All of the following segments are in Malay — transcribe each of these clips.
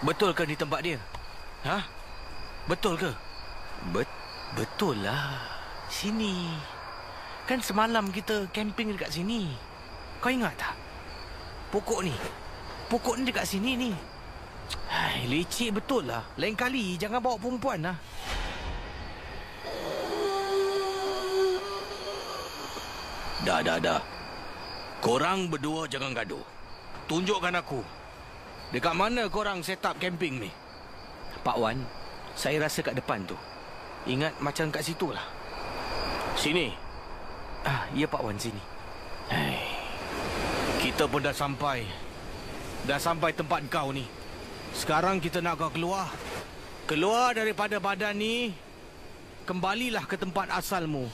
Betul ke di tempat dia? Ha? Betul ke? Betul lah. Sini. Kan semalam kita camping dekat sini. Kau ingat tak? Pokok ni dekat sini ni. Hai, leceh betul lah. Lain kali jangan bawa perempuan lah. Dah. Korang berdua jangan gaduh. Tunjukkan aku. Dekat mana korang set up camping ni? Pak Wan, saya rasa kat depan tu. Ingat macam kat situ lah. Sini. Ya Pak Wan, sini. Hai. Kita pun dah sampai. Dah sampai tempat kau ni. Sekarang kita nak kau keluar. Keluar daripada badan ni. Kembalilah ke tempat asalmu.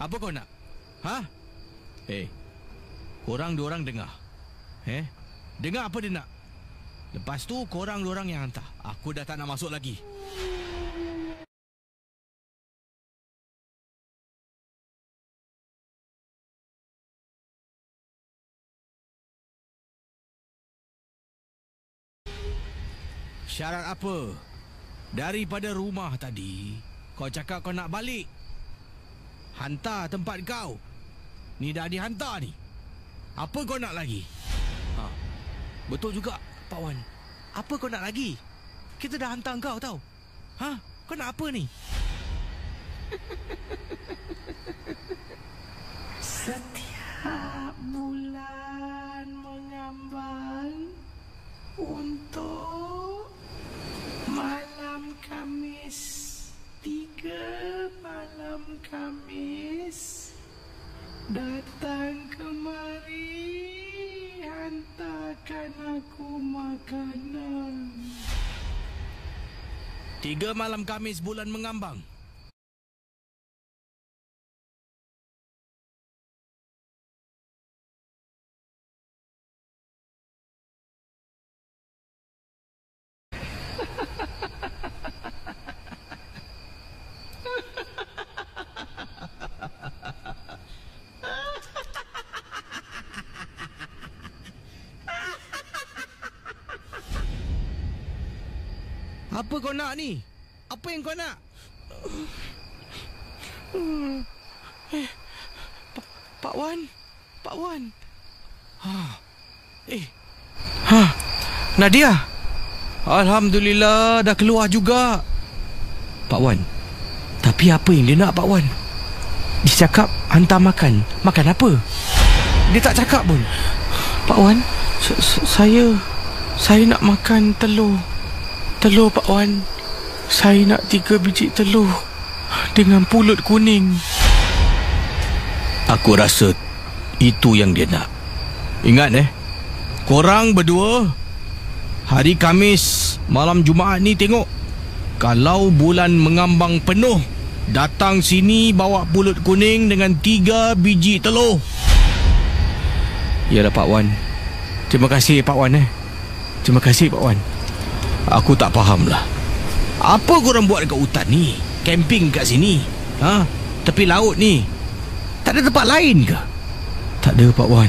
Apa kau nak? Ha? Korang dua orang dengar. Dengar apa dia nak? Lepas tu korang dua orang yang hantar. Aku dah tak nak masuk lagi. Syarat apa? Daripada rumah tadi, kau cakap kau nak balik. Hantar tempat kau. Ni dah dihantar ni. Apa kau nak lagi? Betul juga, Pak Wan. Apa kau nak lagi? Kita dah hantar kau tau. Kau nak apa ni? Setiap bulan mengambang untuk malam Khamis, 3 malam Khamis, datang kemari, hantarkan aku makanan. 3 malam Khamis bulan mengambang. Apa kau nak ni? Apa yang kau nak? Pak Wan. Nadia. Alhamdulillah dah keluar juga. Pak Wan. Tapi apa yang dia nak, Pak Wan? Dia cakap hantar makan. Makan apa? Dia tak cakap pun. Pak Wan, saya nak makan telur. Telur, Pak Wan. Saya nak 3 biji telur dengan pulut kuning. Aku rasa itu yang dia nak. Ingat korang berdua hari Khamis malam Jumaat ni tengok. Kalau bulan mengambang penuh, datang sini bawa pulut kuning dengan 3 biji telur. Yalah Pak Wan. Terima kasih Pak Wan Terima kasih Pak Wan. Aku tak faham lah. Apa korang buat dekat hutan ni? Camping kat sini? Tepi laut ni? Tak ada tempat lain ke? Tak ada Pak Wan.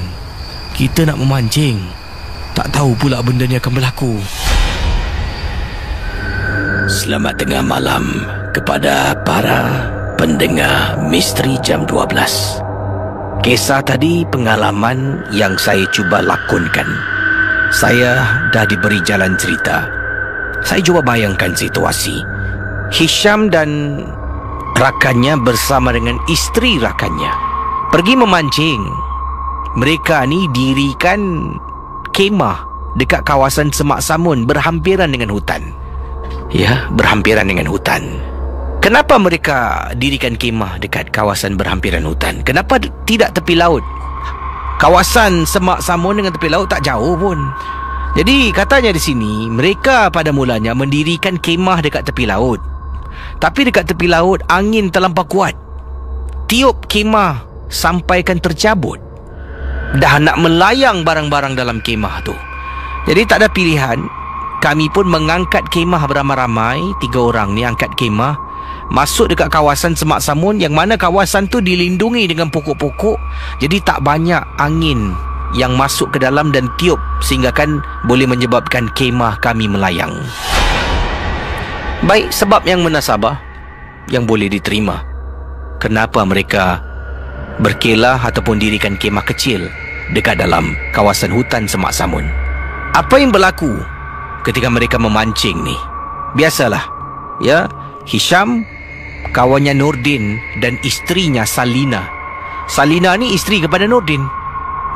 Kita nak memancing. Tak tahu pula benda ni akan berlaku. Selamat tengah malam kepada para pendengar Misteri Jam 12. Kisah tadi pengalaman yang saya cuba lakonkan. Saya dah diberi jalan cerita. Saya cuba bayangkan situasi. Hisham dan rakannya bersama dengan isteri rakannya pergi memancing. Mereka ni dirikan kemah dekat kawasan Semak Samun berhampiran dengan hutan. Ya, berhampiran dengan hutan. Kenapa mereka dirikan kemah dekat kawasan berhampiran hutan? Kenapa tidak tepi laut? Kawasan Semak Samun dengan tepi laut tak jauh pun. Jadi katanya di sini mereka pada mulanya mendirikan kemah dekat tepi laut. Tapi dekat tepi laut angin terlampau kuat. Tiup kemah sampaikan tercabut. Dah nak melayang barang-barang dalam kemah tu. Jadi tak ada pilihan. Kami pun mengangkat kemah beramai-ramai. 3 orang ni angkat kemah masuk dekat kawasan Semak Samun, yang mana kawasan tu dilindungi dengan pokok-pokok. Jadi tak banyak angin yang masuk ke dalam dan tiup sehingga kan boleh menyebabkan kemah kami melayang. Baik, sebab yang munasabah yang boleh diterima. Kenapa mereka berkelah ataupun dirikan kemah kecil dekat dalam kawasan hutan Semak Samun? Apa yang berlaku ketika mereka memancing ni? Biasalah, ya, Hisham, kawannya Nordin dan isterinya Salina. Salina ni isteri kepada Nordin.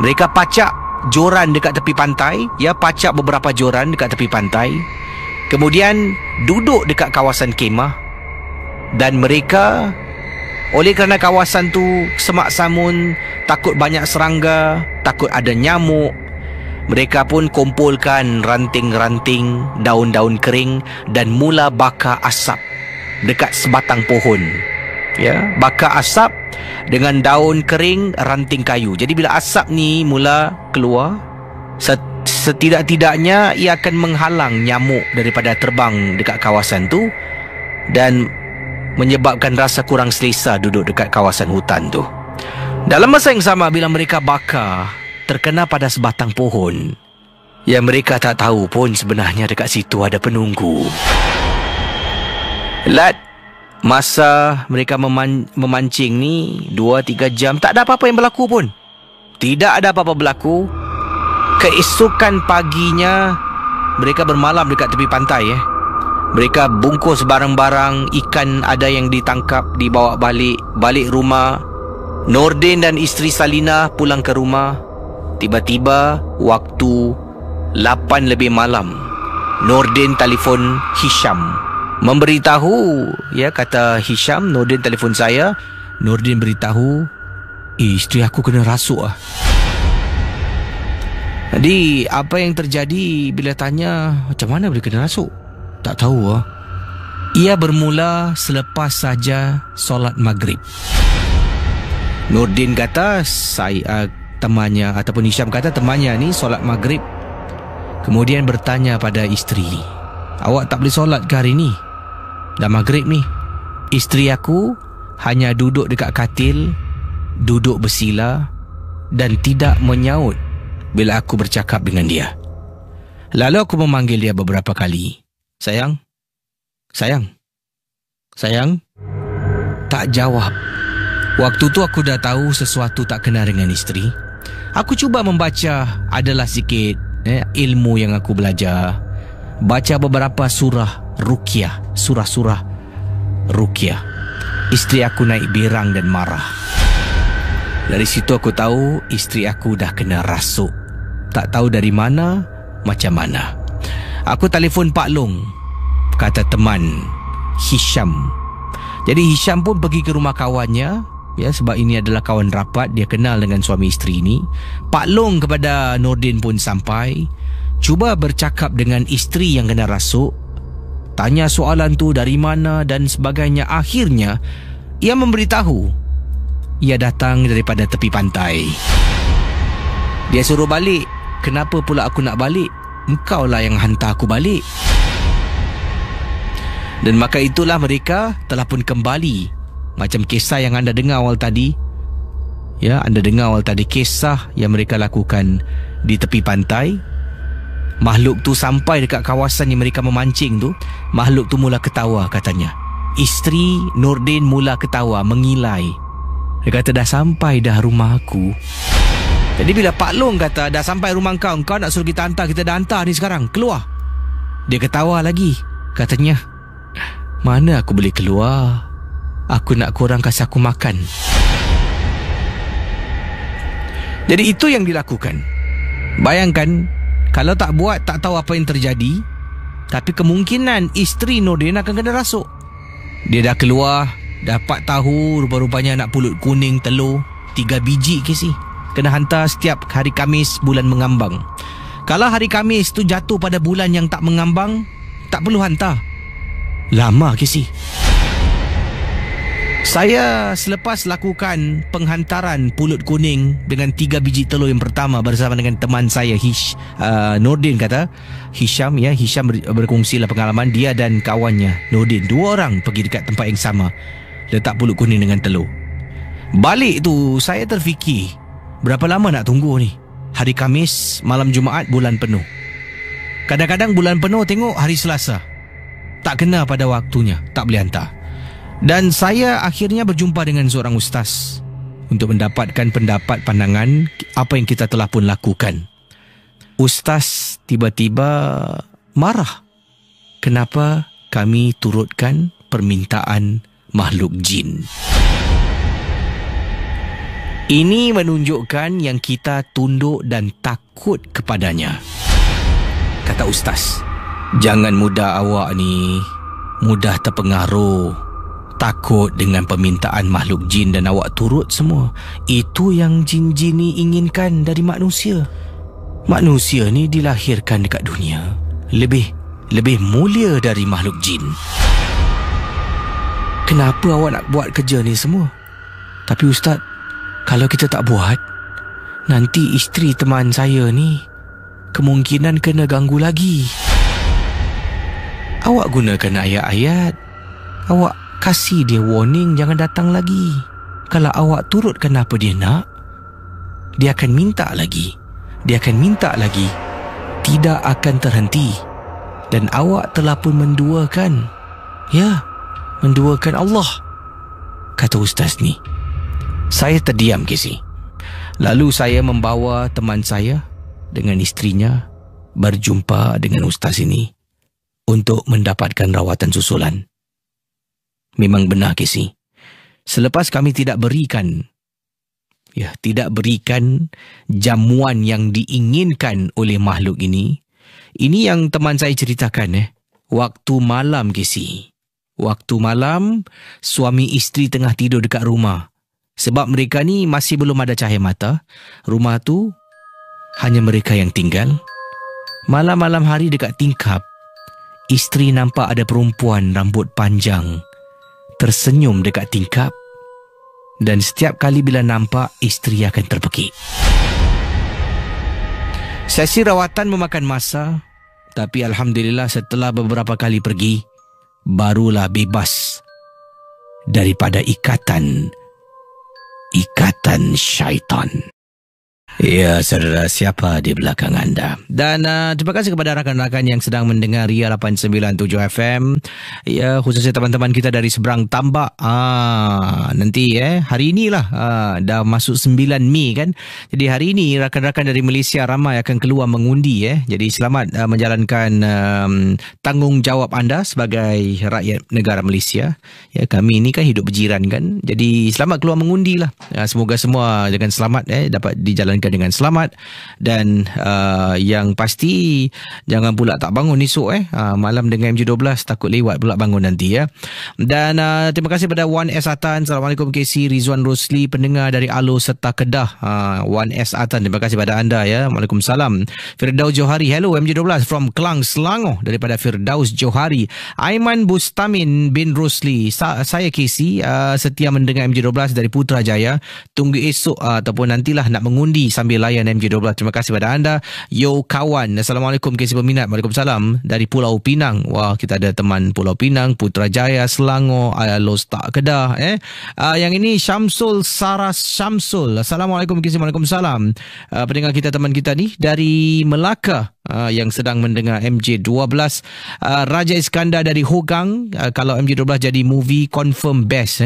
Mereka pacak joran dekat tepi pantai, ya, pacak beberapa joran dekat tepi pantai. Kemudian duduk dekat kawasan kemah. Dan mereka, oleh kerana kawasan tu Semak Samun, takut banyak serangga, takut ada nyamuk, mereka pun kumpulkan ranting-ranting, daun-daun kering dan mula bakar asap dekat sebatang pohon. Ya, bakar asap dengan daun kering, ranting kayu. Jadi bila asap ni mula keluar, setidak-tidaknya ia akan menghalang nyamuk daripada terbang dekat kawasan tu dan menyebabkan rasa kurang selesa duduk dekat kawasan hutan tu. Dalam masa yang sama, bila mereka bakar, terkena pada sebatang pohon yang mereka tak tahu pun sebenarnya dekat situ ada penunggu. Lat, masa mereka memancing ni 2-3 jam, tak ada apa-apa yang berlaku pun. Tidak ada apa-apa berlaku. Keesokan paginya mereka bermalam dekat tepi pantai. Mereka bungkus barang-barang, ikan ada yang ditangkap, dibawa balik rumah. Nordin dan isteri Salina pulang ke rumah. Tiba-tiba waktu 8 lebih malam, Nordin telefon Hisham memberitahu, ya, kata Hisham, Nordin telefon saya. Nordin beritahu, isteri aku kena rasuk ah. Jadi apa yang terjadi bila tanya macam mana boleh kena rasuk? Tak tahu ah. Ia bermula selepas saja solat maghrib. Nordin kata temannya ataupun Hisham kata temannya ni solat maghrib. Kemudian bertanya pada isteri, awak tak boleh solat ke hari ni? Dah maghrib ni. Isteri aku hanya duduk dekat katil, duduk bersila dan tidak menyaut bila aku bercakap dengan dia. Lalu aku memanggil dia beberapa kali. Sayang, sayang, sayang. Tak jawab. Waktu tu aku dah tahu sesuatu tak kena dengan isteri. Aku cuba membaca, adalah sikit ilmu yang aku belajar. Baca beberapa surah Ruqyah, surah-surah Ruqyah. Isteri aku naik berang dan marah. Dari situ aku tahu isteri aku dah kena rasuk. Tak tahu dari mana, macam mana. Aku telefon Pak Long, kata teman Hisham. Jadi Hisham pun pergi ke rumah kawannya, ya, sebab ini adalah kawan rapat, dia kenal dengan suami isteri ini. Pak Long kepada Nordin pun sampai, cuba bercakap dengan isteri yang kena rasuk, tanya soalan tu dari mana dan sebagainya. Akhirnya ia memberitahu ia datang daripada tepi pantai. Dia suruh balik. Kenapa pula aku nak balik? Engkau lah yang hantar aku balik. Dan maka itulah mereka telah pun kembali. Macam kisah yang anda dengar awal tadi. Ya, anda dengar awal tadi kisah yang mereka lakukan di tepi pantai. Makhluk tu sampai dekat kawasan yang mereka memancing tu. Makhluk tu mula ketawa katanya. Isteri Nordin mula ketawa, mengilai. Dia kata, dah sampai dah rumah aku. Jadi bila Pak Long kata, dah sampai rumah kau, kau nak suruh kita hantar, kita dah hantar ni sekarang, keluar. Dia ketawa lagi. Katanya, mana aku boleh keluar? Aku nak korang kasih aku makan. Jadi itu yang dilakukan. Bayangkan, kalau tak buat, tak tahu apa yang terjadi. Tapi kemungkinan isteri Nordin akan kena rasuk. Dia dah keluar, dapat tahu rupa-rupanya anak pulut kuning telur 3 biji ke si. Kena hantar setiap hari Khamis bulan mengambang. Kalau hari Khamis tu jatuh pada bulan yang tak mengambang, tak perlu hantar. Lama ke si. Saya selepas lakukan penghantaran pulut kuning dengan 3 biji telur yang pertama bersama dengan teman saya Nordin kata, Hisham, ya, Hisham berkongsilah pengalaman dia dan kawannya Nordin, 2 orang pergi dekat tempat yang sama, letak pulut kuning dengan telur. Balik tu saya terfikir, berapa lama nak tunggu ni? hari Khamis, malam Jumaat bulan penuh. Kadang-kadang bulan penuh tengok hari Selasa. Tak kena pada waktunya, tak boleh hantar. Dan saya akhirnya berjumpa dengan seorang ustaz untuk mendapatkan pendapat pandangan apa yang kita telah pun lakukan. Ustaz tiba-tiba marah. Kenapa kami turutkan permintaan makhluk jin? Ini menunjukkan yang kita tunduk dan takut kepadanya. Kata ustaz, jangan mudah awak ni mudah terpengaruh, takut dengan permintaan makhluk jin dan awak turut semua. Itu yang jin-jin ni inginkan dari manusia. Manusia ni dilahirkan dekat dunia lebih mulia dari makhluk jin. Kenapa awak nak buat kerja ni semua? Tapi ustaz, kalau kita tak buat, nanti isteri teman saya ni kemungkinan kena ganggu lagi. Awak gunakan ayat-ayat. Awak kasih dia warning jangan datang lagi. Kalau awak turutkan apa dia nak, dia akan minta lagi. Dia akan minta lagi. Tidak akan terhenti. Dan awak telah pun menduakan. Ya, menduakan Allah, kata ustaz ni. Saya terdiam, Casey. Lalu saya membawa teman saya dengan isterinya berjumpa dengan ustaz ini untuk mendapatkan rawatan susulan. Memang benar, Casey. Selepas kami tidak berikan jamuan yang diinginkan oleh makhluk ini yang teman saya ceritakan, waktu malam, Casey. Waktu malam, suami isteri tengah tidur dekat rumah. Sebab mereka ni masih belum ada cahaya mata. Rumah tu hanya mereka yang tinggal. Malam-malam hari dekat tingkap, isteri nampak ada perempuan rambut panjang tersenyum dekat tingkap. Dan setiap kali bila nampak, isteri akan terpekik. Sesi rawatan memakan masa. Tapi Alhamdulillah setelah beberapa kali pergi, barulah bebas daripada ikatan syaitan. Ya, saudara, siapa di belakang anda? Dan terima kasih kepada rakan-rakan yang sedang mendengar Ria 897 FM. Ya, khususnya teman-teman kita dari seberang tambak. Nanti hari inilah dah masuk 9 Mei kan. Jadi hari ini rakan-rakan dari Malaysia ramai akan keluar mengundi. Jadi selamat menjalankan tanggungjawab anda sebagai rakyat negara Malaysia. Ya, kami ini kan hidup berjiran kan. Jadi selamat keluar mengundi lah. Semoga semua dengan selamat dapat dijalankan dengan selamat. Dan yang pasti jangan pula tak bangun esok malam dengan MJ12, takut lewat pula bangun nanti ya. Dan terima kasih pada Wan S. Atan. Assalamualaikum KC. Rizwan Rosli, pendengar dari Alo serta Kedah. Wan S. Atan, terima kasih pada anda ya. Waalaikumsalam. Firdaus Johari, hello MJ12 from Kelang, Selangor. Daripada Firdaus Johari. Aiman Bustamin bin Rosli, saya KC, setia mendengar MJ12 dari Putrajaya. Tunggu esok ataupun nantilah nak mengundi sambil layan MJ12. Terima kasih pada anda. Yo kawan, Assalamualaikum KC peminat. Waalaikumsalam. Dari Pulau Pinang. Wah, kita ada teman Pulau Pinang, Putrajaya, Selangor, Lostak, Kedah. Yang ini Syamsul Saras Syamsul. Assalamualaikum KC. Waalaikumsalam. Pendengar kita, teman kita ni dari Melaka yang sedang mendengar MJ12. Raja Iskandar dari Hogang. Kalau MJ12 jadi movie confirm best.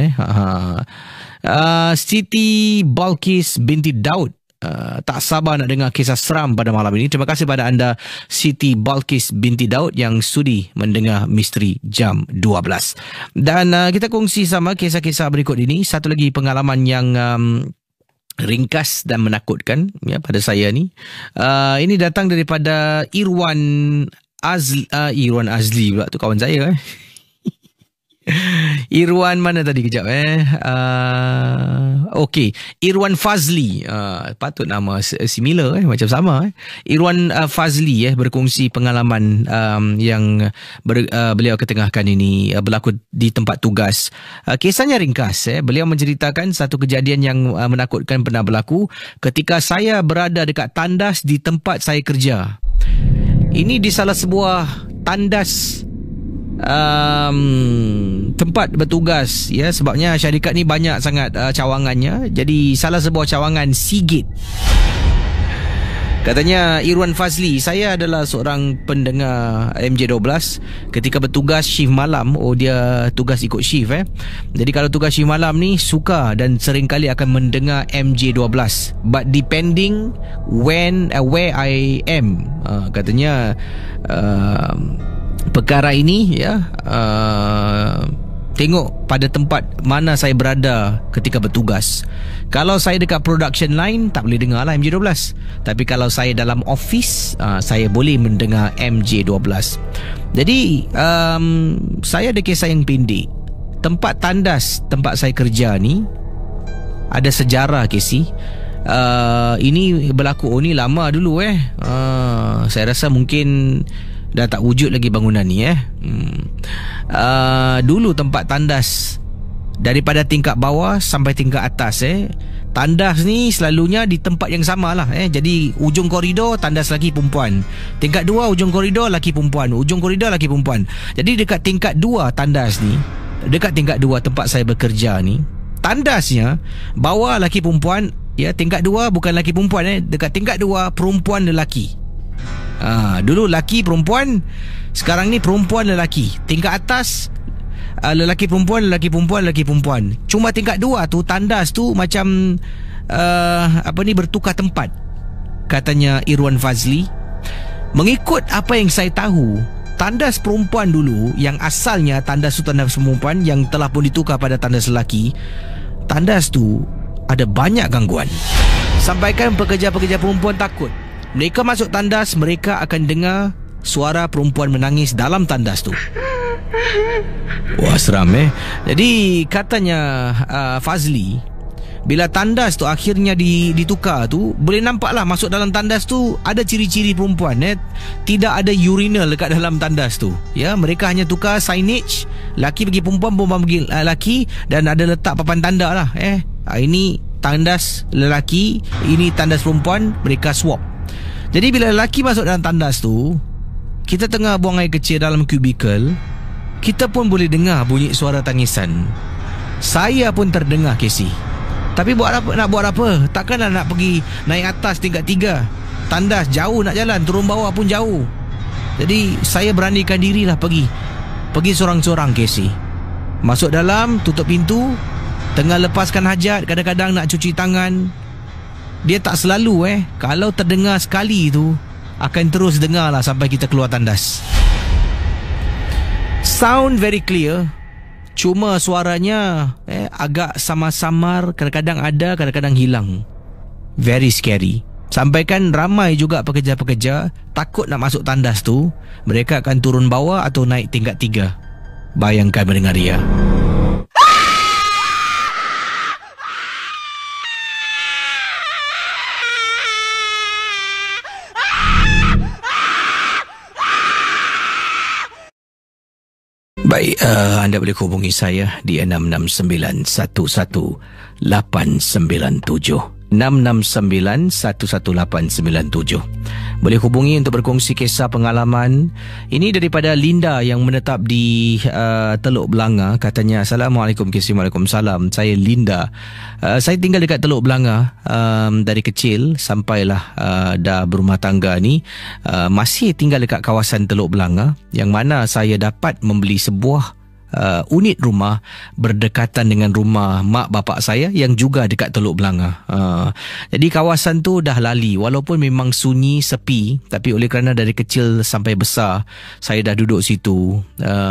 Siti Balkis binti Daud. Tak sabar nak dengar kisah seram pada malam ini. Terima kasih pada anda Siti Balkis binti Daud yang sudi mendengar Misteri Jam 12. Dan kita kongsi sama kisah-kisah berikut ini. Satu lagi pengalaman yang ringkas dan menakutkan ya pada saya ni. Ini datang daripada Irwan Azli pula tu kawan saya Irwan mana tadi kejap Okey, Irwan Fazli. Patut nama similar macam sama Irwan Fazli berkongsi pengalaman yang beliau ketengahkan ini berlaku di tempat tugas. Kisahnya ringkas. Beliau menceritakan satu kejadian yang menakutkan pernah berlaku ketika saya berada dekat tandas di tempat saya kerja. Ini di salah sebuah tandas tempat bertugas ya, sebabnya syarikat ni banyak sangat cawangannya. Jadi salah sebuah cawangan Sigit. Katanya Irwan Fazli, saya adalah seorang pendengar MJ12. Ketika bertugas shift malam, dia tugas ikut shift Jadi kalau tugas shift malam ni suka dan seringkali akan mendengar MJ12. But depending when where I am. Katanya perkara ini tengok pada tempat mana saya berada ketika bertugas. Kalau saya dekat production line, tak boleh dengar lah MJ12. Tapi kalau saya dalam office, saya boleh mendengar MJ12. Jadi saya ada kisah yang pendek. Tempat tandas tempat saya kerja ni ada sejarah, Casey. Ini berlaku ni lama dulu saya rasa mungkin dah tak wujud lagi bangunan ni Dulu tempat tandas daripada tingkat bawah sampai tingkat atas tandas ni selalunya di tempat yang sama lah Jadi ujung koridor tandas laki perempuan, tingkat 2 ujung koridor laki perempuan, ujung koridor laki perempuan. Jadi dekat tingkat 2 tandas ni, dekat tingkat 2 tempat saya bekerja ni, tandasnya bawah laki perempuan, tingkat 2 bukan laki perempuan dekat tingkat 2 perempuan lelaki. Dulu laki perempuan, sekarang ni perempuan lelaki. Tingkat atas lelaki perempuan, lelaki perempuan, lelaki perempuan. Cuma tingkat 2 tu tandas tu macam bertukar tempat, katanya Irwan Fazli. Mengikut apa yang saya tahu, tandas perempuan dulu yang asalnya tandas tu tandas perempuan yang telah pun ditukar pada tandas lelaki, tandas tu ada banyak gangguan. Sampaikan pekerja-pekerja perempuan takut. Mereka masuk tandas, mereka akan dengar suara perempuan menangis dalam tandas tu. Wah, seram Jadi katanya Fazli, bila tandas tu akhirnya ditukar tu, boleh nampak lah masuk dalam tandas tu ada ciri-ciri perempuan Tidak ada urinal dekat dalam tandas tu. Mereka hanya tukar signage, laki bagi perempuan, perempuan bagi laki, dan ada letak papan tanda lah ini tandas lelaki, ini tandas perempuan, mereka swap. Jadi bila lelaki masuk dalam tandas tu, kita tengah buang air kecil dalam kubikel, kita pun boleh dengar bunyi suara tangisan. Saya pun terdengar, Casey. Tapi nak buat apa? Takkanlah nak pergi naik atas tingkat 3. Tandas jauh nak jalan, turun bawah pun jauh. Jadi saya beranikan dirilah pergi sorang-sorang, Casey. Masuk dalam, tutup pintu, tengah lepaskan hajat, kadang-kadang nak cuci tangan. Dia tak selalu kalau terdengar sekali tu, akan terus dengar lah sampai kita keluar tandas. Sound very clear, cuma suaranya agak samar-samar, kadang-kadang ada, kadang-kadang hilang. Very scary. Sampaikan ramai juga pekerja-pekerja takut nak masuk tandas tu. Mereka akan turun bawah atau naik tingkat 3. Bayangkan mendengar dia. Baik, anda boleh hubungi saya di 669118897. 669118897. Boleh hubungi untuk berkongsi kisah pengalaman. Ini daripada Linda yang menetap di Teluk Belanga. Katanya, Assalamualaikum, Waalaikumsalam. Saya Linda. Saya tinggal dekat Teluk Belanga dari kecil sampailah dah berumah tangga ni. Masih tinggal dekat kawasan Teluk Belanga, yang mana saya dapat membeli sebuah unit rumah berdekatan dengan rumah mak bapak saya yang juga dekat Teluk Belanga. Jadi kawasan tu dah lali, walaupun memang sunyi, sepi, tapi oleh kerana dari kecil sampai besar saya dah duduk situ,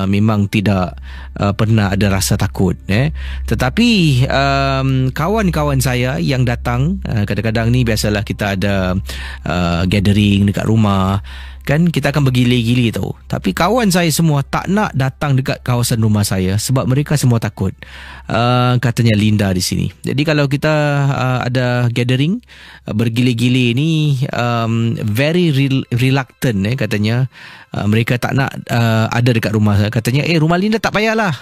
memang tidak pernah ada rasa takut. Tetapi kawan-kawan saya yang datang, kadang-kadang ni biasalah kita ada gathering dekat rumah, kan kita akan bergili-gili tau. Tapi kawan saya semua tak nak datang dekat kawasan rumah saya sebab mereka semua takut. Katanya Linda di sini. Jadi kalau kita ada gathering, bergili-gili ni very reluctant katanya. Mereka tak nak ada dekat rumah saya. Katanya rumah Linda tak payahlah.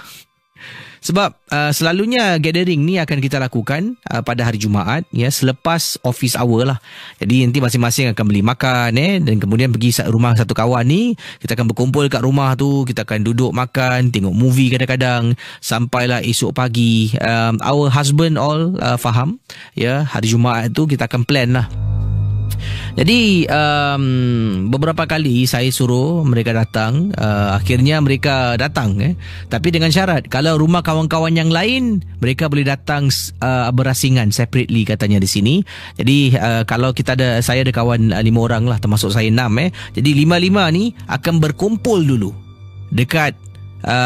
Sebab selalunya gathering ni akan kita lakukan pada hari Jumaat, selepas office hour lah. Jadi nanti masing-masing akan beli makan dan kemudian pergi rumah satu kawan ni. Kita akan berkumpul kat rumah tu, kita akan duduk makan, tengok movie kadang-kadang sampailah esok pagi. Our husband all faham, hari Jumaat tu kita akan plan lah. Jadi beberapa kali saya suruh mereka datang, akhirnya mereka datang, tapi dengan syarat kalau rumah kawan-kawan yang lain mereka boleh datang berasingan separately katanya di sini. Jadi kalau saya ada kawan 5 orang lah, termasuk saya 6 Jadi 5-5 ni akan berkumpul dulu dekat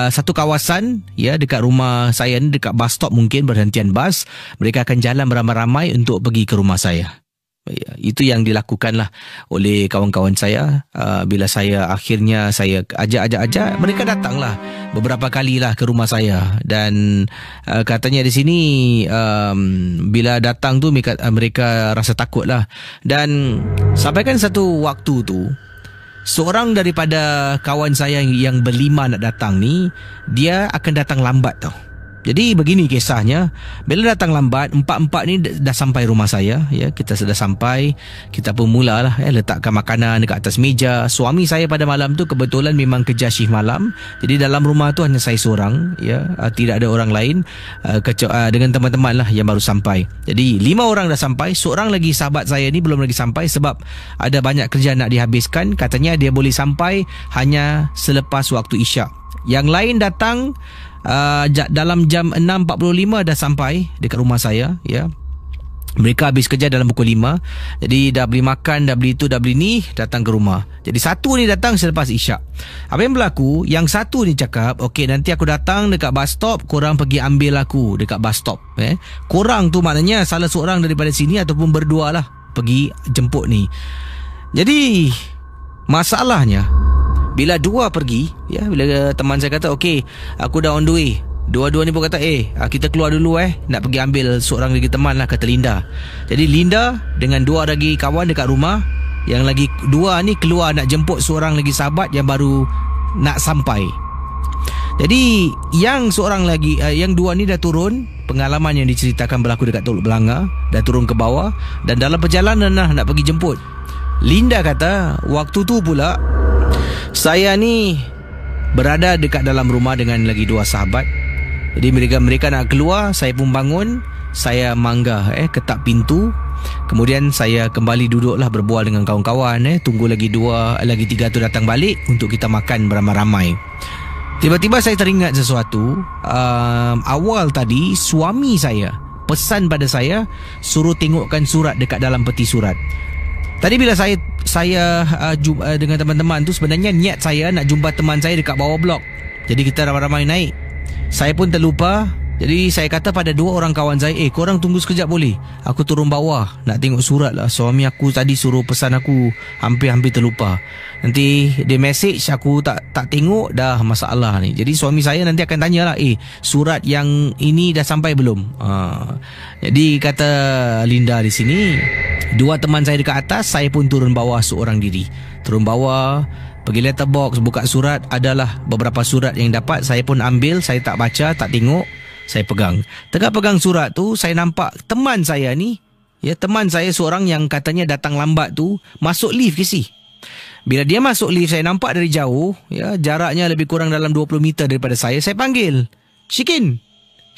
satu kawasan, ya, dekat rumah saya ni, dekat bus stop mungkin, berhentian bas. Mereka akan jalan beramai-ramai untuk pergi ke rumah saya. Ya, itu yang dilakukanlah oleh kawan-kawan saya. Bila saya akhirnya saya ajak, mereka datanglah beberapa kalilah ke rumah saya. Dan katanya di sini bila datang tu mereka rasa takutlah. Dan sampaikan satu waktu tu, seorang daripada kawan saya yang berlima nak datang ni, dia akan datang lambat tau. Jadi begini kisahnya, bila datang lambat, empat-empat ni dah sampai rumah saya, ya, kita sudah sampai, kita pun mulalah letakkan makanan dekat atas meja. Suami saya pada malam tu kebetulan memang kerja shift malam, jadi dalam rumah tu hanya saya seorang, ya, tidak ada orang lain dengan teman-teman lah yang baru sampai. Jadi 5 orang dah sampai, seorang lagi sahabat saya ni belum lagi sampai sebab ada banyak kerja nak dihabiskan. Katanya dia boleh sampai hanya selepas waktu isyak. Yang lain datang dalam jam 6.45 dah sampai dekat rumah saya, ya. Mereka habis kerja dalam pukul 5. Jadi dah beli makan, dah beli tu, dah beli ni, datang ke rumah. Jadi satu ni datang selepas isyak. Apa yang berlaku, yang satu ni cakap, okey, nanti aku datang dekat bus stop, korang pergi ambil aku dekat bus stop. Korang tu maknanya salah seorang daripada sini ataupun berdua lah pergi jemput ni. Jadi masalahnya, bila dua pergi, ya, bila teman saya kata okey, aku dah on the way, dua-dua ni pun kata kita keluar dulu, nak pergi ambil seorang lagi teman lah, kata Linda. Jadi Linda dengan 2 lagi kawan dekat rumah, yang lagi 2 ni keluar nak jemput seorang lagi sahabat yang baru nak sampai. Jadi yang seorang lagi, yang 2 ni dah turun. Pengalaman yang diceritakan berlaku dekat Teluk Belanga, dah turun ke bawah dan dalam perjalanan lah nak pergi jemput. Linda kata waktu tu pula saya ni berada dekat dalam rumah dengan lagi 2 sahabat. Jadi mereka nak keluar, saya pun bangun, saya manggah ketak pintu. Kemudian saya kembali duduklah berbual dengan kawan-kawan, tunggu lagi 3 tu datang balik untuk kita makan beramai-ramai. Tiba-tiba saya teringat sesuatu. Awal tadi suami saya pesan pada saya suruh tengokkan surat dekat dalam peti surat. Tadi bila saya dengan teman-teman tu, sebenarnya niat saya nak jumpa teman saya dekat bawah blok. Jadi kita ramai-ramai naik. Saya pun terlupa. Jadi saya kata pada 2 orang kawan saya, korang tunggu sekejap boleh? Aku turun bawah nak tengok surat lah. Suami aku tadi suruh pesan aku, hampir-hampir terlupa. Nanti dia message aku tak tengok, dah masalah ni. Jadi suami saya nanti akan tanyalah, surat yang ini dah sampai belum? Jadi kata Linda di sini, 2 teman saya dekat atas, saya pun turun bawah seorang diri. Turun bawah, pergi letterbox, buka surat, adalah beberapa surat yang dapat. Saya pun ambil, saya tak baca, tak tengok, saya pegang. Tengah pegang surat tu, saya nampak teman saya ni, ya, teman saya seorang yang katanya datang lambat tu, masuk lift ke si. Bila dia masuk lift, saya nampak dari jauh, ya, jaraknya lebih kurang dalam 20 meter daripada saya. Saya panggil, Shikin,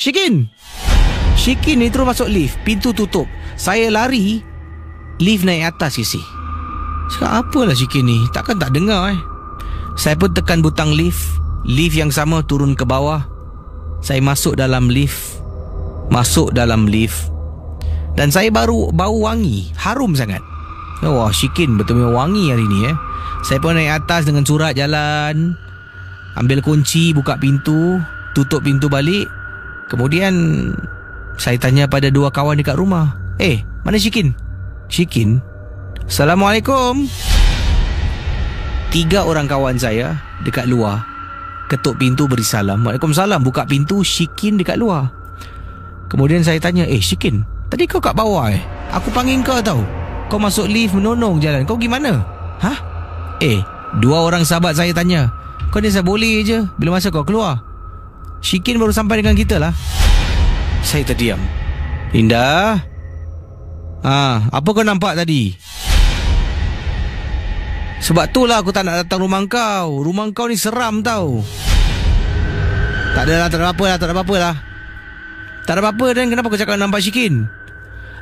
Shikin. Shikin ni terus masuk lift, pintu tutup. Saya lari, lift naik atas ke si. Cakap apalah Shikin ni, takkan tak dengar Saya pun tekan butang lift yang sama turun ke bawah. Saya masuk dalam lift. Dan saya baru bau wangi, harum sangat. Wah, Shikin betul-betul wangi hari ni. Saya pun naik atas dengan surat, jalan, ambil kunci, buka pintu, tutup pintu balik. Kemudian saya tanya pada 2 kawan dekat rumah, mana Shikin? Shikin? Assalamualaikum. 3 orang kawan saya dekat luar ketuk pintu beri salam. Waalaikumsalam. Buka pintu, Shikin dekat luar. Kemudian saya tanya, Shikin, tadi kau kat bawah Aku panggil kau tau. Kau masuk lift menonong jalan. Kau gimana? 2 orang sahabat saya tanya, kau ni saya boleh je, bila masa kau keluar? Shikin baru sampai dengan kita lah. Saya terdiam. Linda, apa kau nampak tadi? Sebab tu lah aku tak nak datang rumah kau. Rumah kau ni seram tau. Tak ada apa-apa lah. Tak ada apa-apa, dan kenapa kau cakap nampak Shikin?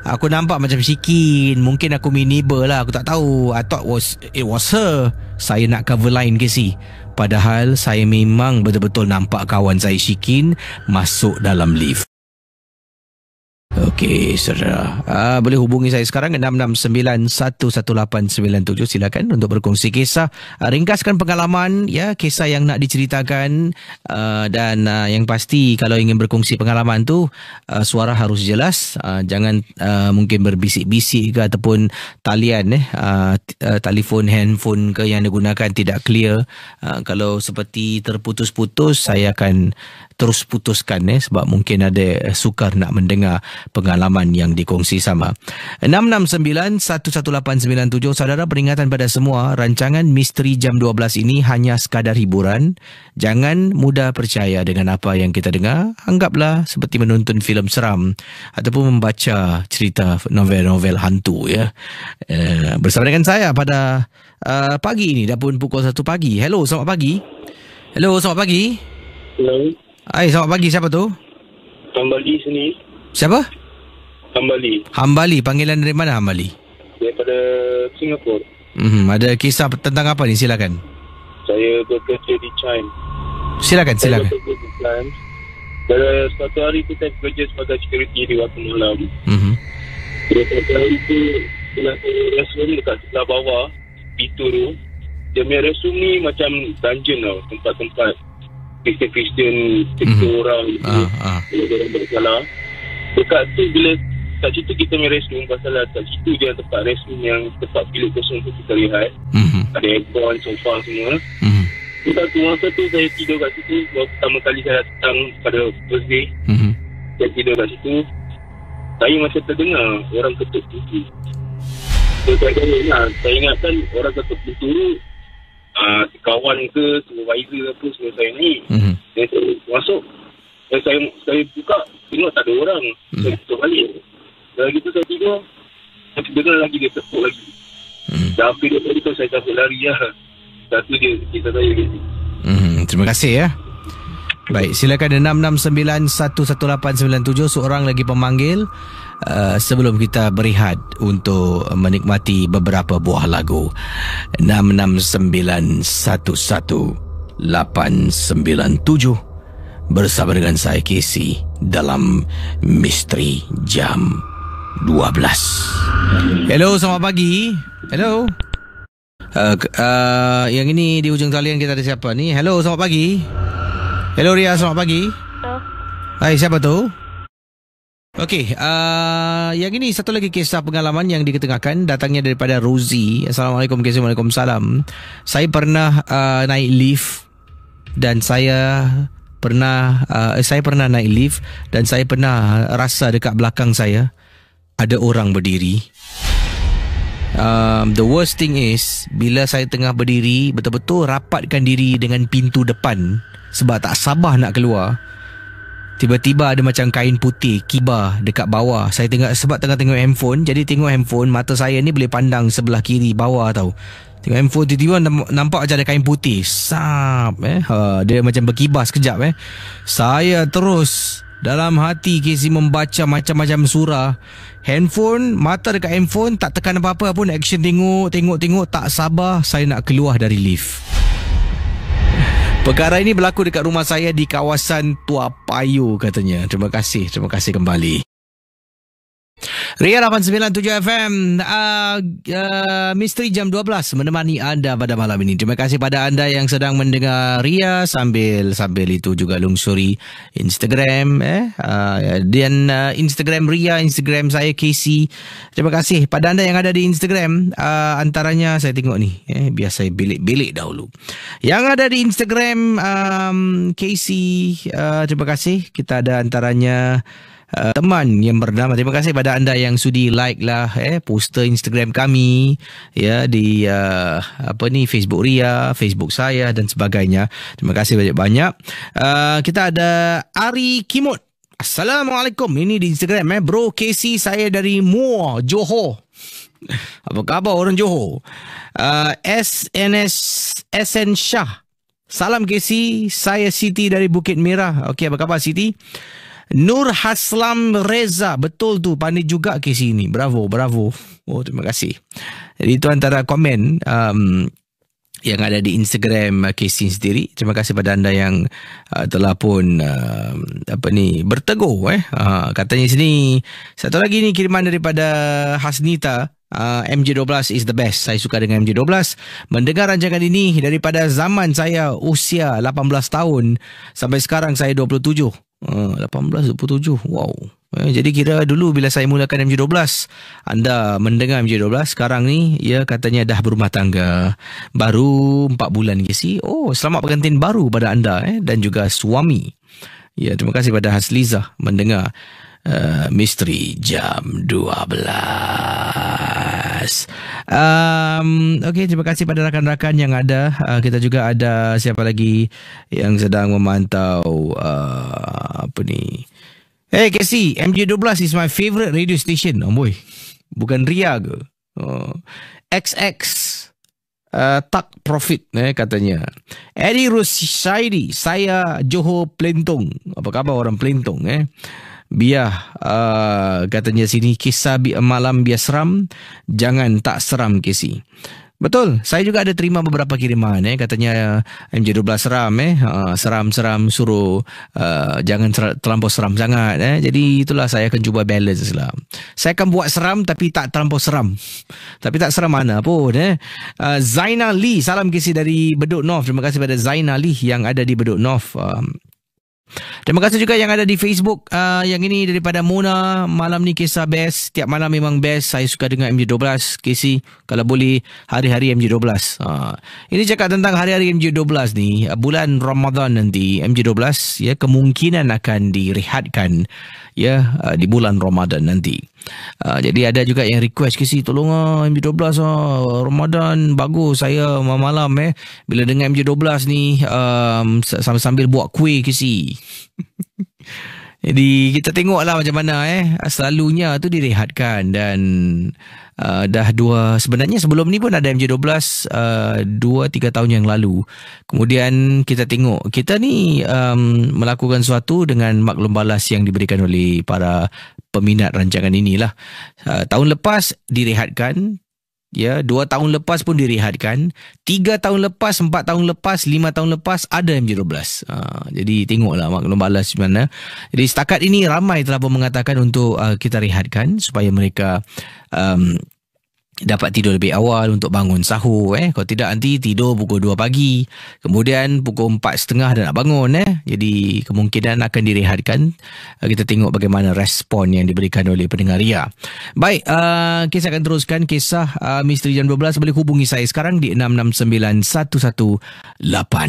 Aku nampak macam Shikin. Mungkin aku minible lah, aku tak tahu. I thought it was her. Saya nak cover line Casey. Padahal saya memang betul-betul nampak kawan saya Shikin masuk dalam lift. Okey, saudara. Boleh hubungi saya sekarang 669-11897. Silakan untuk berkongsi kisah. Ringkaskan pengalaman, ya, kisah yang nak diceritakan. Dan yang pasti kalau ingin berkongsi pengalaman tu, suara harus jelas. Jangan mungkin berbisik-bisik ke ataupun talian, telefon, handphone ke yang digunakan tidak clear. Kalau seperti terputus-putus, saya akan terus putuskan sebab mungkin ada sukar nak mendengar pengalaman yang dikongsi sama. 669-11897. Saudara, peringatan pada semua, rancangan Misteri Jam 12 ini hanya sekadar hiburan. Jangan mudah percaya dengan apa yang kita dengar. Anggaplah seperti menonton filem seram ataupun membaca cerita novel-novel hantu, ya. Bersama dengan saya pada pagi ini, dah pun pukul 1 pagi. Hello, selamat pagi. Hello, selamat pagi. Hello. Hai, selamat pagi. Siapa tu? Hambali sini. Siapa? Hambali. Hambali. Panggilan dari mana Hambali? Daripada Singapura. Ada kisah tentang apa ni? Silakan. Saya bekerja di Chime. Silakan. Saya bekerja di Chime. Pada suatu hari itu saya bekerja sebagai security di waktu malam. Pada suatu hari itu, restroom dekat sebelah bawah, pintu tu. Dia punya restroom ni macam dungeon tau. Tempat-tempat Kristian tiga orang orang bersalah. Dekat tu bila kat situ kita punya restroom, pasal kat situ je tempat restroom yang tempat bilik kosong tu kita lihat. Ada aircon, sofa semua. Masa tu saya tidur kat situ. Pertama kali saya datang pada birthday, saya tidur kat situ. Saya masih terdengar orang ketuk pintu. Saya ingatkan orang ketuk pintu tu kawan ke supervisor apa semua saya ni. Saya masuk, saya buka, tengok tak ada orang. Saya tutup balik. Dah gitu saya tidur, saya dengar lagi dia tepuk lagi. Dah hampir dia tadi tu saya cabut lari lah. Satu dia cerita saya gitu. Terima kasih, ya. Baik, silakan 669-11897. Seorang lagi pemanggil sebelum kita berehat untuk menikmati beberapa buah lagu. 669-11897 bersama dengan saya Casey dalam Misteri Jam 12. Hello, selamat pagi. Hello. Yang ini di ujung talian kita ada siapa ni? Hello, selamat pagi. Hello Ria, selamat pagi. Hai, siapa tu? Okey, yang ini satu lagi kisah pengalaman yang diketengahkan, datangnya daripada Rosie. Assalamualaikum, Waalaikumsalam. Saya pernah naik lift dan saya pernah naik lift dan saya pernah rasa dekat belakang saya ada orang berdiri. The worst thing is, bila saya tengah berdiri, betul-betul rapatkan diri dengan pintu depan sebab tak sabar nak keluar, tiba-tiba ada macam kain putih kibar dekat bawah. Saya tengok, sebab tengah tengok handphone, jadi tengok handphone, mata saya ni boleh pandang sebelah kiri bawah tau. Tengok handphone, tiba-tiba nampak macam ada kain putih. Dia macam berkibar sekejap. Saya terus dalam hati Casey membaca macam-macam surah. Handphone, mata dekat handphone, tak tekan apa-apa pun, action tengok, tak sabar saya nak keluar dari lift. Perkara ini berlaku dekat rumah saya di kawasan Tua Payoh katanya. Terima kasih kembali. Ria 897 FM, Misteri Jam 12 menemani anda pada malam ini. Terima kasih pada anda yang sedang mendengar Ria sambil itu juga lungsuri Instagram, dan Instagram Ria, Instagram saya Casey. Terima kasih pada anda yang ada di Instagram. Antaranya saya tengok ni, biar saya bilik dahulu. Yang ada di Instagram Casey, terima kasih. Kita ada antaranya teman yang bernama, terima kasih pada anda yang sudi like lah poster Instagram kami, ya, di Facebook Ria, Facebook saya dan sebagainya. Terima kasih banyak-banyak. Kita ada Ari Kimut. Assalamualaikum. Ini di Instagram, Bro Casey, saya dari Muar, Johor. Apa khabar orang Johor? SN Shah. Salam Casey, saya Siti dari Bukit Merah. Okey, apa khabar Siti? Nur Haslam Reza. Betul tu, pandai juga kes ini. Bravo. Oh, terima kasih. Jadi itu antara komen yang ada di Instagram Casey sendiri. Terima kasih pada anda yang telah pun bertegur. Katanya sini, satu lagi ni kiriman daripada Hasnita. MJ12 is the best. Saya suka dengan MJ12. Mendengar rancangan ini daripada zaman saya usia 18 tahun sampai sekarang saya 27. 27. Wow. Jadi kira dulu bila saya mulakan MJ12, anda mendengar MJ12. Sekarang ni katanya dah berumah tangga, baru 4 bulan ke si. Oh, selamat pengantin baru pada anda dan juga suami. Ya, terima kasih pada Hasliza mendengar Misteri Jam 12. Okey, terima kasih pada rakan-rakan yang ada. Kita juga ada siapa lagi yang sedang memantau Hey Casey, MJ12 is my favorite radio station. Oh boy, bukan Ria ke? XX tak profit katanya. Eddie Rushaidi, saya Johor Pelentong. Apa khabar orang Pelentong Biar katanya sini, kisah malam biar seram, jangan tak seram Casey. Betul, saya juga ada terima beberapa kiriman katanya MJ12 seram seram-seram, suruh jangan terlampau seram sangat Jadi itulah saya akan cuba balance lah. Saya akan buat seram tapi tak terlampau seram. Tapi tak seram mana pun Zaina Lee, salam Casey dari Bedok North. Terima kasih pada Zaina Lee yang ada di Bedok North. Terima kasih juga yang ada di Facebook. Yang ini daripada Mona. Malam ni kisah best. Tiap malam memang best. Saya suka dengan MJ12 Casey. Kalau boleh hari-hari MJ12. Ini cakap tentang hari-hari MJ12 ni. Bulan Ramadan nanti MJ12 kemungkinan akan direhatkan di bulan Ramadan nanti. Jadi ada juga yang request Casey, tolong MJ12 Ramadan bagus. Saya malam bila dengar MJ12 ni sambil buat kuih Casey. Jadi kita tengoklah macam mana selalunya tu direhatkan. Dan sebenarnya sebelum ni pun ada MJ12 2-3 tahun yang lalu. Kemudian kita tengok kita ni melakukan sesuatu dengan maklum balas yang diberikan oleh para peminat rancangan inilah. Tahun lepas direhatkan, 2 tahun lepas pun direhatkan, 3 tahun lepas, 4 tahun lepas, 5 tahun lepas ada MJ12. Jadi tengoklah maklum balas mana. Jadi setakat ini ramai telah pun mengatakan untuk kita rehatkan supaya mereka dapat tidur lebih awal untuk bangun sahur. Kalau tidak nanti tidur pukul 2 pagi, kemudian pukul 4.30 dah nak bangun. Jadi kemungkinan akan direhatkan. Kita tengok bagaimana respon yang diberikan oleh pendengar Ria. Baik, kisah akan teruskan. Kisah Misteri Jam 12 boleh hubungi saya sekarang di 669-11897.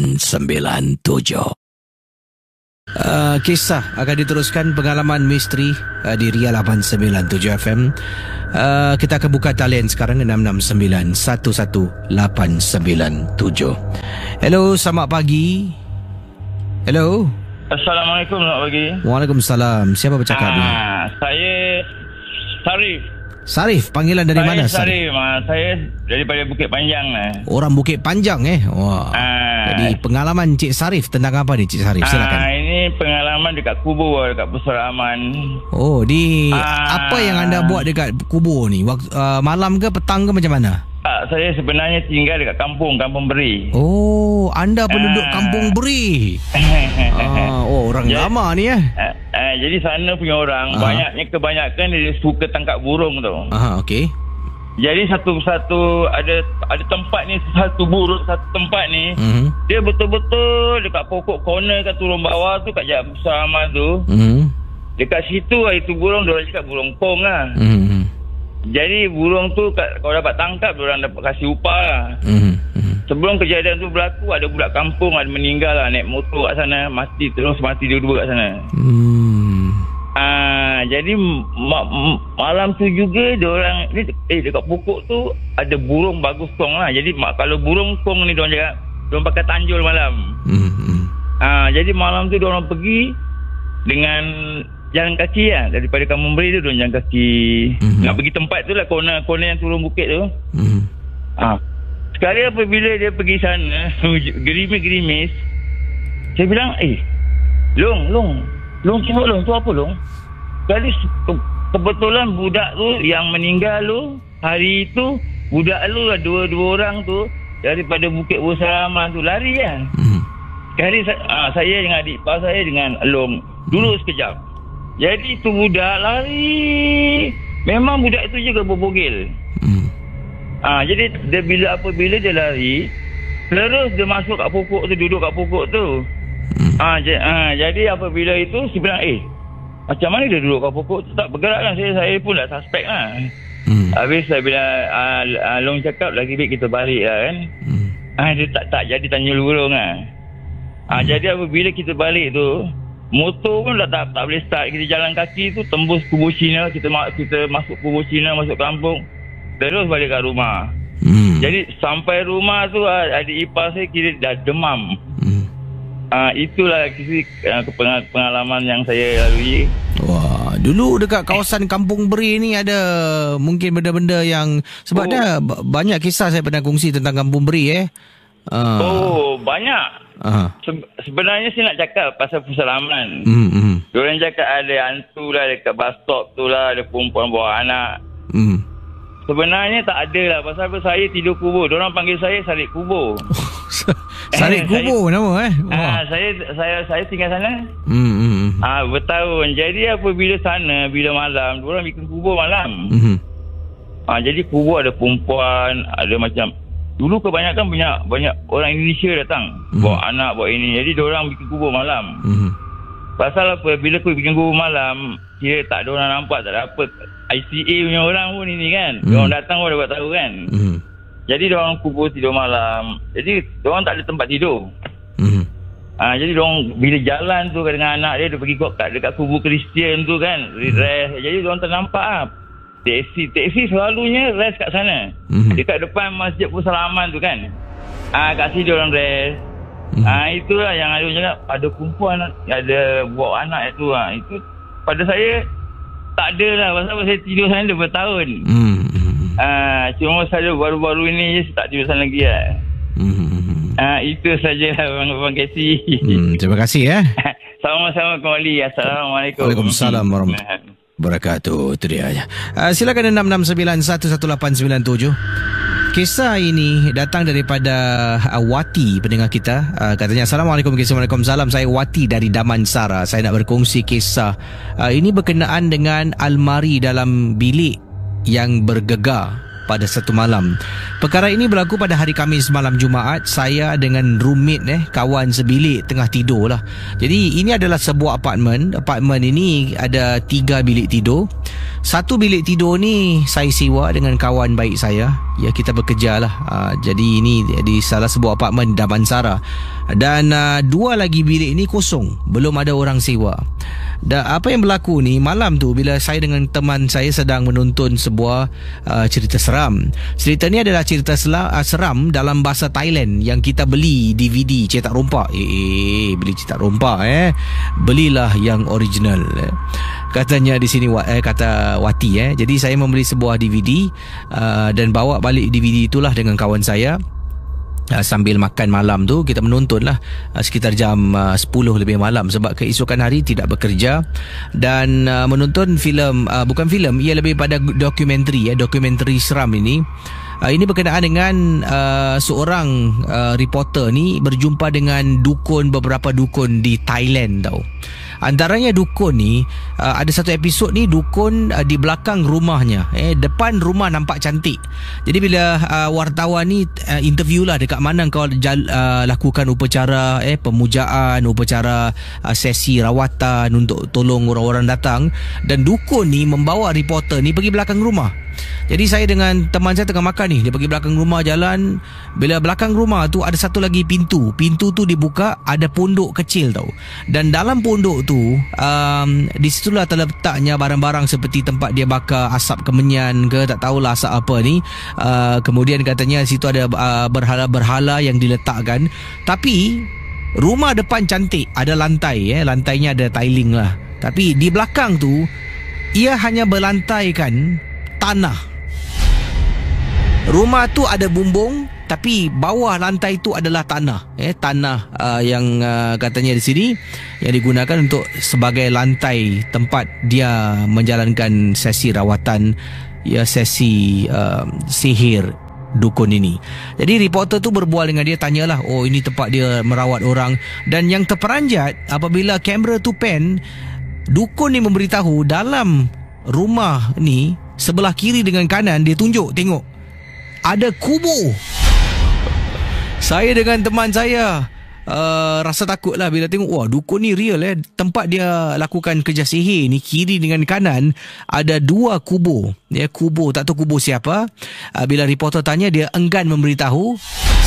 Kisah akan diteruskan, pengalaman misteri di Ria 897 FM. Kita akan buka talian sekarang 669-11897. Hello, selamat pagi. Hello. Assalamualaikum, selamat pagi. Waalaikumsalam. Siapa bercakap ni? Saya Sarif. Sarif, panggilan dari mana Sarif? Saya daripada Bukit Panjang. Orang Bukit Panjang Wah. Jadi pengalaman Cik Sarif tentang apa ni Cik Sarif? Silakan. Ini pengalaman dekat kubur, dekat Pusara Aman. Oh, apa yang anda buat dekat kubur ni? Malam ke petang ke macam mana? Saya sebenarnya tinggal dekat Kampung Beri. Oh, anda penduduk Kampung Beri. Orang lama ni jadi sana punya orang kebanyakan dia suka tangkap burung tu. Okey. Jadi satu ada tempat ni, satu burung satu tempat ni, dia betul-betul dekat pokok corner kat turun bawah tu kat Jalan Pusara Aman tu. Dekat situ itu burung, diorang cakap burung pong lah. Jadi burung tu kalau dapat tangkap, diorang dapat kasih upah lah. Sebelum kejadian tu berlaku, ada budak kampung ada meninggal lah, naik motor kat sana, mati dua-dua kat sana. Jadi malam tu juga diorang dekat pokok tu ada burung bagus kong lah. Jadi kalau burung kong ni diorang cakap, diorang pakai tanjul malam. Jadi malam tu diorang pergi dengan jalan kaki lah. Daripada Kampung Beri tu diorang jalan kaki. Nak pergi tempat tu lah, corner yang turun bukit tu. Sekali apabila dia pergi sana, gerimis-gerimis, saya bilang, Long, Long tu apa long? Jadi kebetulan budak tu yang meninggal tu, hari tu budak lu lah dua orang tu daripada Bukit Bersalaman tu lari kan. Sekali saya dengan adik ipar saya dengan Long dulu sekejap. Jadi tu budak lari. Memang budak itu juga berbogel. Jadi dia apabila dia lari, terus dia masuk kat pokok tu, duduk kat pokok tu. Jadi apabila itu saya bilang, macam mana dia duduk kat pokok tu tak bergerak kan? Saya pun dah suspek lah. Habis saya bilang Long cakap lagi baik kita balik lah kan. Dia tak jadi tanya lurung lah. Jadi apabila kita balik tu, motor pun dah tak boleh start. Kita jalan kaki tu tembus kubur Cina, kita masuk kubur Cina, masuk kampung, terus balik kat rumah. Jadi sampai rumah tu adik ipar saya kira dah demam. Itulah pengalaman yang saya lalui. Wah, dulu dekat kawasan Kampung Beri ni ada mungkin benda-benda yang sebab dah banyak kisah saya pernah kongsi tentang Kampung Beri banyak. Sebenarnya saya nak cakap pasal persalaman. Diorang cakap ada hantu lah dekat bus stop tu lah, ada perempuan bawa anak. Sebenarnya tak ada lah. Pasal saya tidur kubur, diorang panggil saya Sarik Kubur. Sarik Kubur nama saya tinggal sana. Bertahun. Jadi apabila sana, bila malam, diorang bikin kubur malam. Jadi kubur ada perempuan, ada macam dulu kebanyakan banyak orang Indonesia datang, bawa anak, bawa ini. Jadi diorang bikin kubur malam. Pasal apa? Bila aku bikin kubur malam, kira tak ada orang nampak, tak ada apa. ICA punya orang pun ini kan. Diorang datang pun dapat tahu kan. Jadi diorang kubur tidur malam. Jadi diorang tak ada tempat tidur. Jadi diorang bila jalan tu dengan anak dia pergi dekat kubur Kristian tu kan, rest. Jadi diorang ternampak lah. Teksi selalunya rest kat sana. Dekat depan Masjid Persalaman tu kan. Kat sini diorang rest. Itulah yang ada cakap ada perempuan ada bawa anak itu. Itu pada saya tak ada lah. Pasal saya tidur sana dah bertahun. Cuma saya baru-baru ini je tak tidur sana lagi lah. Itu sajalah Abang Casey. Terima kasih Sama-sama kembali. Assalamualaikum. Waalaikumsalam warahmatullahi wabarakatuh. Itu dia. Silakan 6911897. Kisah ini datang daripada Wati, pendengar kita. Katanya, Assalamualaikum. Waalaikumsalam. Saya Wati dari Damansara. Saya nak berkongsi kisah. Ini berkenaan dengan almari dalam bilik yang bergegar pada satu malam. Perkara ini berlaku pada hari Khamis malam Jumaat. Saya dengan roommate kawan sebilik tengah tidur lah. Jadi ini adalah sebuah apartmen. Apartmen ini ada 3 bilik tidur. Satu bilik tidur ni saya sewa dengan kawan baik saya. Ya, kita bekerja lah. Jadi ini di salah sebuah apartmen di Damansara. Dan 2 lagi bilik ni kosong, belum ada orang sewa. Dan apa yang berlaku ni malam tu bila saya dengan teman saya sedang menonton sebuah cerita seram. Cerita ni adalah cerita seram dalam bahasa Thailand yang kita beli DVD cetak rompak. Beli cetak rompak belilah yang original. Katanya di sini kata Wati. Jadi saya membeli sebuah DVD dan bawa balik DVD itulah dengan kawan saya. Sambil makan malam tu kita menonton lah sekitar jam 10 lebih malam sebab keesokan hari tidak bekerja dan menonton filem, bukan filem, ia lebih pada dokumentari seram ini. Ini berkenaan dengan seorang reporter ni berjumpa dengan beberapa dukun di Thailand tau. Antaranya dukun ni ada satu episod ni dukun di belakang rumahnya, depan rumah nampak cantik. Jadi bila wartawan ni interview lah dekat mana kau lakukan upacara pemujaan, upacara sesi rawatan untuk tolong orang-orang datang, dan dukun ni membawa reporter ni pergi belakang rumah. Jadi saya dengan teman saya tengah makan ni, dia pergi belakang rumah jalan. Bila belakang rumah tu ada satu lagi pintu. Pintu tu dibuka, ada pondok kecil tau. Dan dalam pondok tu di situlah terletaknya barang-barang seperti tempat dia bakar asap kemenyan ke, tak tahulah asap apa ni. Kemudian katanya situ ada berhala-berhala yang diletakkan. Tapi rumah depan cantik, ada lantai lantainya ada tiling lah. Tapi di belakang tu ia hanya berlantaikan tanah. Rumah tu ada bumbung, tapi bawah lantai itu adalah tanah. Tanah yang katanya di sini yang digunakan untuk sebagai lantai tempat dia menjalankan sesi rawatan, sesi sihir dukun ini. Jadi reporter tu berbual dengan dia, tanyalah, oh ini tempat dia merawat orang. Dan yang terperanjat apabila kamera tu pan, dukun ni memberitahu dalam rumah ni sebelah kiri dengan kanan dia tunjuk, tengok ada kubur. Saya dengan teman saya rasa takut lah bila tengok, wah dukun ni real tempat dia lakukan kerja sihir ni kiri dengan kanan ada 2 kubur. Kubur, tak tahu kubur siapa. Bila reporter tanya, dia enggan memberitahu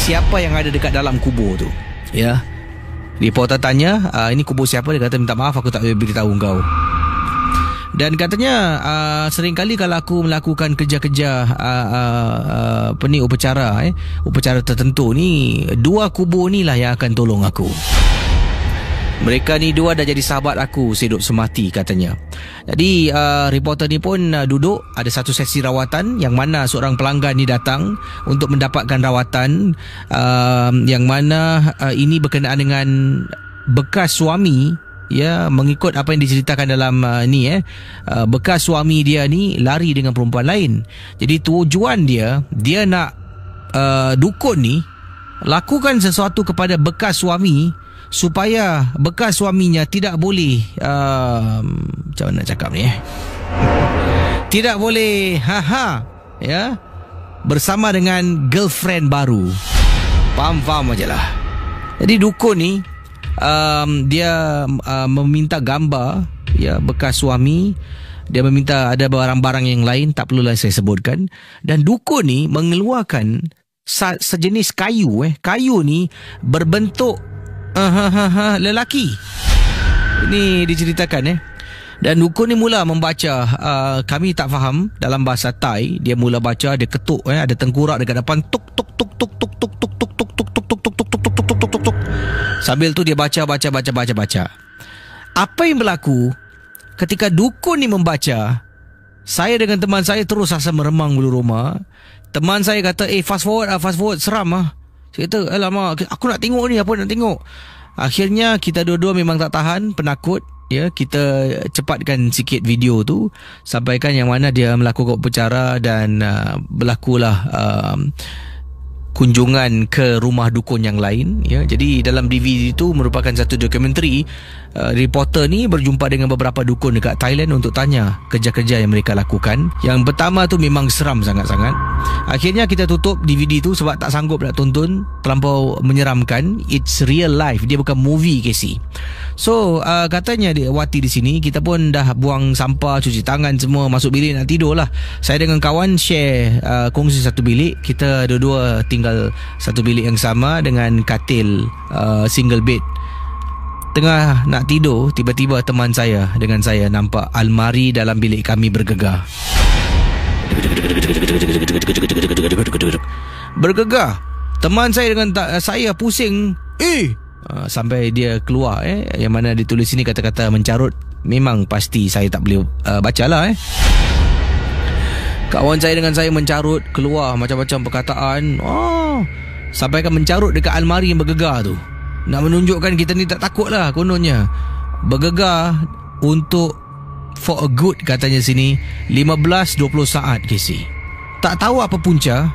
siapa yang ada dekat dalam kubur tu. Reporter tanya, ini kubur siapa? Dia kata, minta maaf aku tak boleh beritahu kau. Dan katanya seringkali kalau aku melakukan kerja-kerja upacara tertentu ni, 2 kubur ni lah yang akan tolong aku. Mereka ni 2 dah jadi sahabat aku sehidup semati, katanya. Jadi reporter ni pun duduk, ada satu sesi rawatan yang mana seorang pelanggan ni datang untuk mendapatkan rawatan, yang mana ini berkenaan dengan bekas suami. Mengikut apa yang diceritakan dalam bekas suami dia ni lari dengan perempuan lain. Jadi tujuan dia nak dukun ni lakukan sesuatu kepada bekas suami supaya bekas suaminya tidak boleh macam mana nak cakap ni tidak boleh bersama dengan girlfriend baru. Faham aje lah. Jadi dukun ni dia meminta gambar bekas suami. Dia meminta ada barang-barang yang lain, tak perlulah saya sebutkan. Dan dukun ni mengeluarkan sejenis kayu. Kayu ni berbentuk lelaki. Ini diceritakan. Dan dukun ni mula membaca, kami tak faham dalam bahasa Thai. Dia mula baca, dia ketuk, ada tengkorak dekat depan, tuk tuk tuk tuk tuk tuk tuk tuk tuk tuk tuk tuk tuk tuk tuk tuk tuk. Sambil tu dia baca. Apa yang berlaku ketika dukun ni membaca, saya dengan teman saya terus rasa meremang bulu roma. Teman saya kata, fast forward, seram ah. Saya kata, alamak, aku nak tengok ni, apa nak tengok. Akhirnya kita dua-dua memang tak tahan, penakut. Kita cepatkan sikit video tu, sampaikan yang mana dia melakukan upacara dan berlakulah kunjungan ke rumah dukun yang lain. Jadi dalam DVD itu merupakan satu dokumentari. Reporter ni berjumpa dengan beberapa dukun dekat Thailand untuk tanya kerja-kerja yang mereka lakukan. Yang pertama tu memang seram sangat-sangat. Akhirnya kita tutup DVD tu sebab tak sanggup nak tonton, terlampau menyeramkan. It's real life, dia bukan movie, Casey. So katanya Wati di sini, kita pun dah buang sampah, cuci tangan semua, masuk bilik nak tidur lah. Saya dengan kawan share kongsi satu bilik. Kita dua-dua tinggal satu bilik yang sama dengan katil single bed. Tengah nak tidur, tiba-tiba teman saya dengan saya nampak almari dalam bilik kami bergegar. Bergegar. Teman saya dengan saya pusing. Sampai dia keluar yang mana ditulis sini kata-kata mencarut. Memang pasti saya tak boleh bacalah. Kawan saya dengan saya mencarut, keluar macam-macam perkataan. Sampai kan mencarut dekat almari yang bergegar tu. Nak menunjukkan kita ni tak takut lah kononnya. Bergegar untuk for a good, katanya sini, 15-20 saat, Casey. Tak tahu apa punca,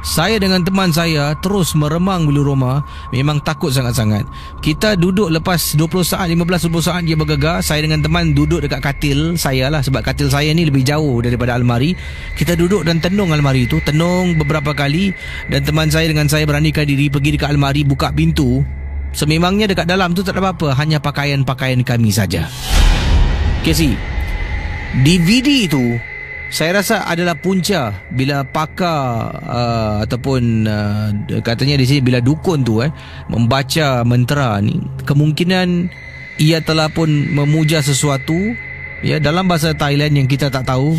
saya dengan teman saya terus meremang bulu roma. Memang takut sangat-sangat. Kita duduk lepas 20 saat, 15-20 saat dia bergegar. Saya dengan teman duduk dekat katil saya lah, sebab katil saya ni lebih jauh daripada almari. Kita duduk dan tenung almari tu, tenung beberapa kali. Dan teman saya dengan saya beranikan diri pergi dekat almari, buka pintu. Sememangnya dekat dalam tu tak ada apa-apa, hanya pakaian-pakaian kami saja. Casey, DVD tu saya rasa adalah punca bila pakar ataupun katanya di sini bila dukun tu membaca mentera ni, kemungkinan ia telah pun memuja sesuatu dalam bahasa Thailand yang kita tak tahu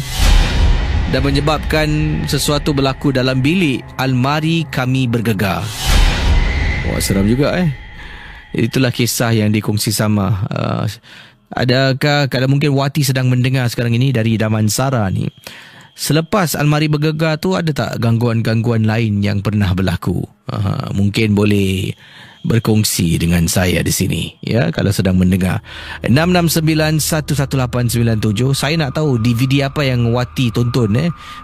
dan menyebabkan sesuatu berlaku dalam bilik almari kami bergegar. Wah, seram juga Itulah kisah yang dikongsi sama. Adakah kalau mungkin Wati sedang mendengar sekarang ini dari Damansara ni, Selepas almari bergegar tu, ada tak gangguan-gangguan lain yang pernah berlaku? Mungkin boleh berkongsi dengan saya di sini, ya, kalau sedang mendengar. 669-11897. Saya nak tahu DVD apa yang Wati tonton.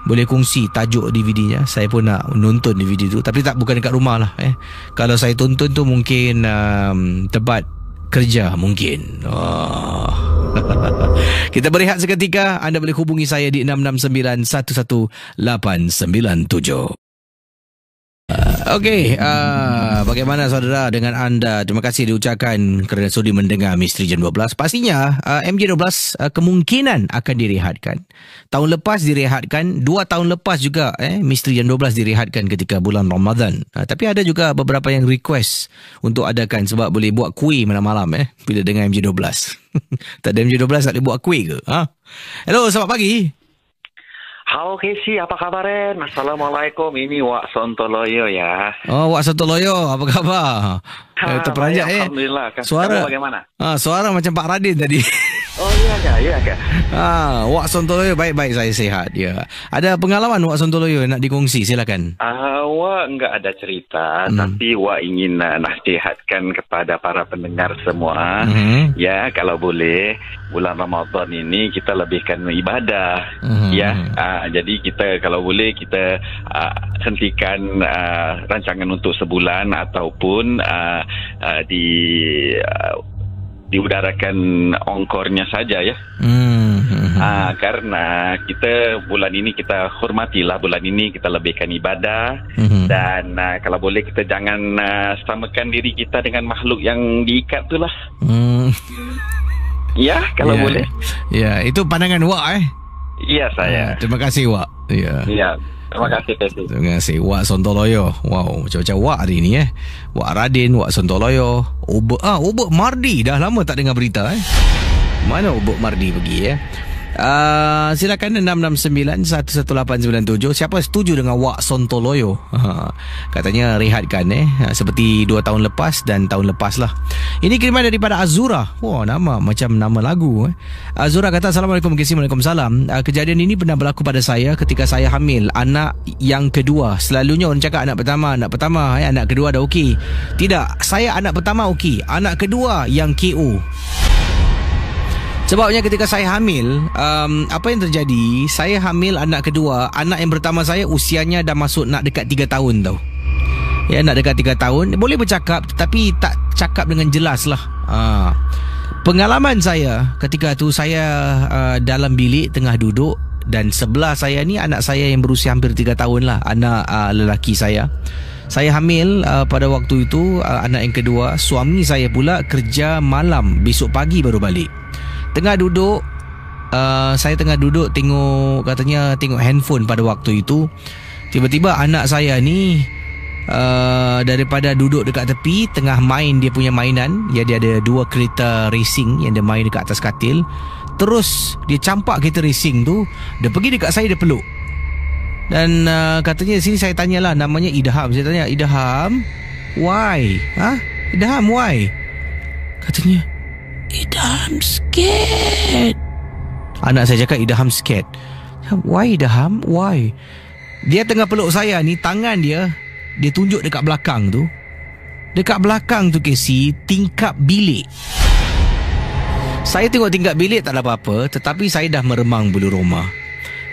Boleh kongsi tajuk DVD-nya. Saya pun nak nonton DVD tu, tapi bukan dekat rumah lah. Kalau saya tonton tu mungkin tempat kerja mungkin. Kita berehat seketika. Anda boleh hubungi saya di 669-11897. Okey, bagaimana saudara dengan anda? Terima kasih diucapkan kerana sudi mendengar Misteri Jam 12. Pastinya MJ12 kemungkinan akan direhatkan. Tahun lepas direhatkan, 2 tahun lepas juga Misteri Jam 12 direhatkan ketika bulan Ramadan. Tapi ada juga beberapa yang request untuk adakan sebab boleh buat kuih malam-malam bila dengar MJ12. Tak ada MJ12 tak boleh buat kuih ke? Hello, selamat pagi. Halo Casey, apa kabar? Assalamualaikum, ini Wak Sontoloyo ya. Oh, Wak Sontoloyo, apa khabar? Terperanjat Alhamdulillah. Suara kamu bagaimana? Suara macam Pak Radin tadi. Oh iya kak. Wak Sontoloyo, baik-baik, saya sihat ya. Ada pengalaman Wak Sontoloyo nak dikongsi, silakan. Wak enggak ada cerita, tapi Wak ingin nasihatkan kepada para pendengar semua. Ya, kalau boleh bulan Ramadan ini kita lebihkan ibadah. Ya, jadi kita kalau boleh kita hentikan rancangan untuk sebulan ataupun diudarakan ongkornya saja ya. Karena kita bulan ini kita hormatilah bulan ini, kita lebihkan ibadah dan kalau boleh kita jangan samakan diri kita dengan makhluk yang diikat tu lah. Ya, kalau boleh. Ya, itu pandangan Wak Iya saya. Terima kasih Wak. Ya. Terima kasih Casey. Terima kasih Wak Sontoloyo. Wow, macam-macam Wak hari ni Wak Radin, Wak Sontoloyo, Ubek Mardi. Dah lama tak dengar berita Mana Ubek Mardi pergi silakan 669-11897. Siapa setuju dengan Wak Sontoloyo? Katanya rehatkan seperti 2 tahun lepas dan tahun lepas lah. Ini kiriman daripada Azura. Wah, nama macam nama lagu Azura kata, Assalamualaikum, Waalaikumsalam. Kejadian ini pernah berlaku pada saya ketika saya hamil anak yang kedua. Selalunya orang cakap anak pertama anak kedua dah okey. Tidak, saya anak pertama okey, anak kedua yang KO. Sebabnya ketika saya hamil, apa yang terjadi, saya hamil anak kedua. Anak yang pertama saya usianya dah masuk nak dekat 3 tahun tau. Ya, nak dekat 3 tahun. Boleh bercakap tapi tak cakap dengan jelas lah. Pengalaman saya ketika tu, saya dalam bilik tengah duduk dan sebelah saya ni anak saya yang berusia hampir 3 tahun lah, anak lelaki saya. Saya hamil pada waktu itu, anak yang kedua. Suami saya pula kerja malam, besok pagi baru balik. Tengah duduk, saya tengah duduk tengok handphone pada waktu itu. Tiba-tiba anak saya ni daripada duduk dekat tepi tengah main dia punya mainan. Ya, dia ada 2 kereta racing yang dia main dekat atas katil. Terus dia campak kereta racing tu, dia pergi dekat saya, dia peluk. Dan katanya sini saya tanyalah, namanya Idham. Saya tanya, Idham, why? Idham, why? Katanya, Idham scared. Anak saya cakap Idham scared. Why Idham? Why? Dia tengah peluk saya ni, tangan dia tunjuk dekat belakang tu. Dekat belakang tu Casey, tingkap bilik. Saya tengok tingkap bilik tak ada apa-apa, tetapi saya dah meremang bulu roma.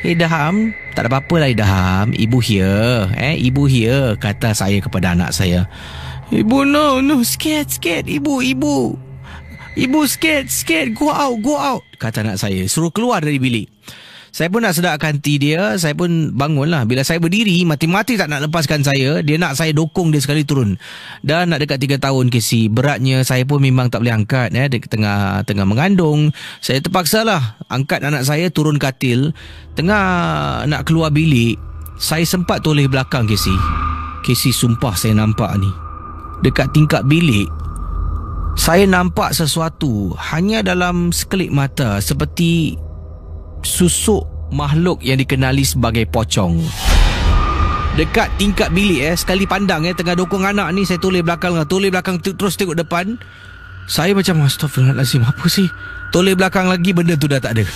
Idham, tak ada apa-apa lah Idham. Ibu here. Ibu here, kata saya kepada anak saya. Ibu no, scared. Ibu scared, go out, kata anak saya. Suruh keluar dari bilik. Saya pun nak sedarkan hati dia. Saya pun bangun lah. Bila saya berdiri, mati-mati tak nak lepaskan saya. Dia nak saya dokong dia sekali turun. Dan nak dekat 3 tahun Casey. Beratnya saya pun memang tak boleh angkat. Tengah mengandung. Saya terpaksa lah angkat anak saya turun katil. Tengah nak keluar bilik, saya sempat toleh belakang Casey. Casey, sumpah saya nampak ni. Dekat tingkap bilik, saya nampak sesuatu hanya dalam sekelip mata, seperti susuk makhluk yang dikenali sebagai pocong. Dekat tingkap bilik sekali pandang tengah dokong anak ni, saya toleh belakang terus tengok depan. Saya macam astagfirullahalazim, apa sih? Toleh belakang lagi, benda tu dah tak ada.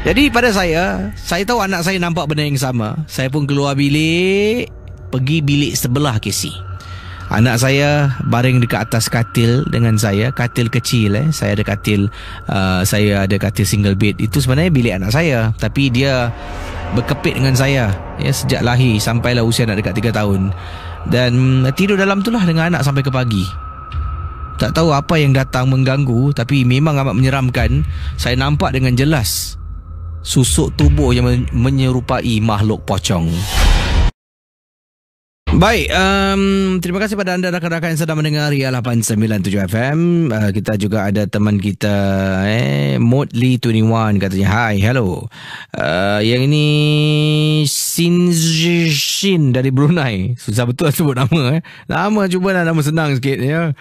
Jadi pada saya tahu anak saya nampak benda yang sama. Saya pun keluar bilik, pergi bilik sebelah Casey. Anak saya baring dekat atas katil dengan saya, katil kecil. Saya ada katil single bed. Itu sebenarnya bilik anak saya, tapi dia berkepit dengan saya sejak lahir sampailah usia nak dekat 3 tahun. Dan tidur dalam tu lah dengan anak sampai ke pagi. Tak tahu apa yang datang mengganggu, tapi memang amat menyeramkan. Saya nampak dengan jelas susuk tubuh yang menyerupai makhluk pocong. Baik, terima kasih pada anda rakan-rakan yang sedang mendengar Ria 897 FM. Kita juga ada teman kita Modly 21 katanya, hi, hello. Yang ini Shin dari Brunei. Susah betul sebut nama. Nama cubalah nama senang sikit ya.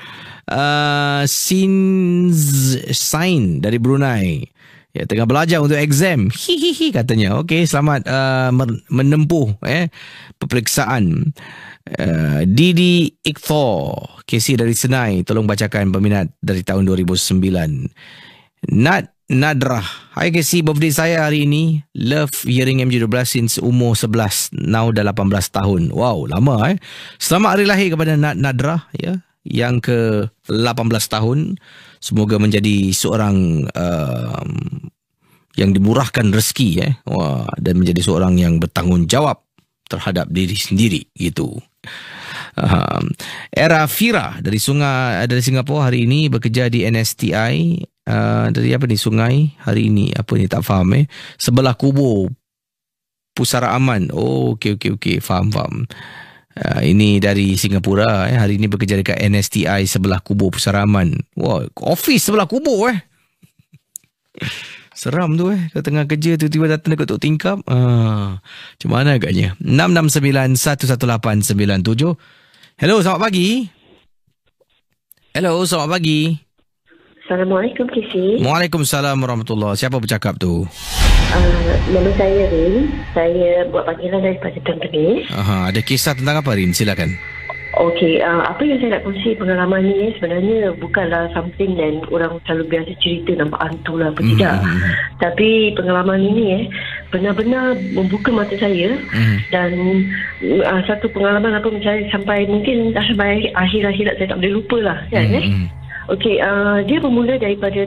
Sain dari Brunei. Ya, tengah belajar untuk exam. Hihihi katanya. Okey, selamat menempuh peperiksaan. Didi Iqthor, Casey dari Senai, tolong bacakan peminat dari tahun 2009. Nadrah, hi Casey, birthday saya hari ini. Love hearing MG12 since umur 11, now dah 18 tahun. Wow, lama Selamat hari lahir kepada Nadrah ya, yang ke 18 tahun. Semoga menjadi seorang yang dimurahkan rezeki dan menjadi seorang yang bertanggungjawab terhadap diri sendiri gitu. Era Fira dari Singapura hari ini bekerja di NSTI. Dari apa ni sungai hari ini, apa ni tak faham sebelah kubur Pusara Aman. Okey, faham. Ini dari Singapura hari ini bekerja dekat NSTI sebelah kubur Pusara Aman. Wah, office sebelah kubur Seram tu Kau tengah kerja tiba-tiba datang dekat tok tingkap. Macam mana agaknya. 669-11897. Hello, selamat pagi. Assalamualaikum, Casey. Waalaikumsalam warahmatullahi. Siapa bercakap tu? Nama saya Rin. Saya buat panggilan daripada Tampines. Ada kisah tentang apa, Rin? Silakan. Okey, apa yang saya nak kongsi pengalaman ni sebenarnya bukanlah something dan orang selalu biasa cerita nampak hantu lah apa tidak. Tapi pengalaman ini benar-benar membuka mata saya dan satu pengalaman apa misalnya sampai mungkin sampai akhir-akhir saya tak boleh lupa lah kan. Okey, dia bermula daripada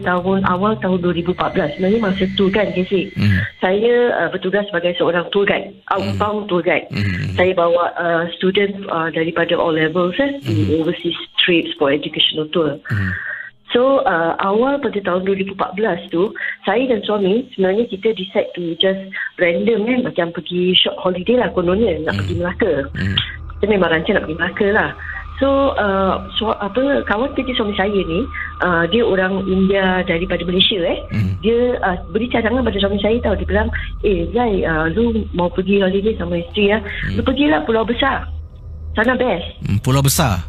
awal tahun 2014. Sebenarnya masa tu kan, Casey. Saya bertugas sebagai seorang tour guide, outbound tour guide. Saya bawa student daripada all levels di overseas trips for educational tour. So, awal pada tahun 2014 tu, saya dan suami sebenarnya kita decide to just random macam pergi short holiday lah kononnya, nak pergi Melaka. Kita memang rancang nak pergi Melaka lah. So, kawan kerja suami saya ni, dia orang India daripada Malaysia Dia beri cadangan pada suami saya tahu. Dia bilang, Zai, lu mau pergi holiday sama isteri lu pergilah Pulau Besar. Sana best. Pulau Besar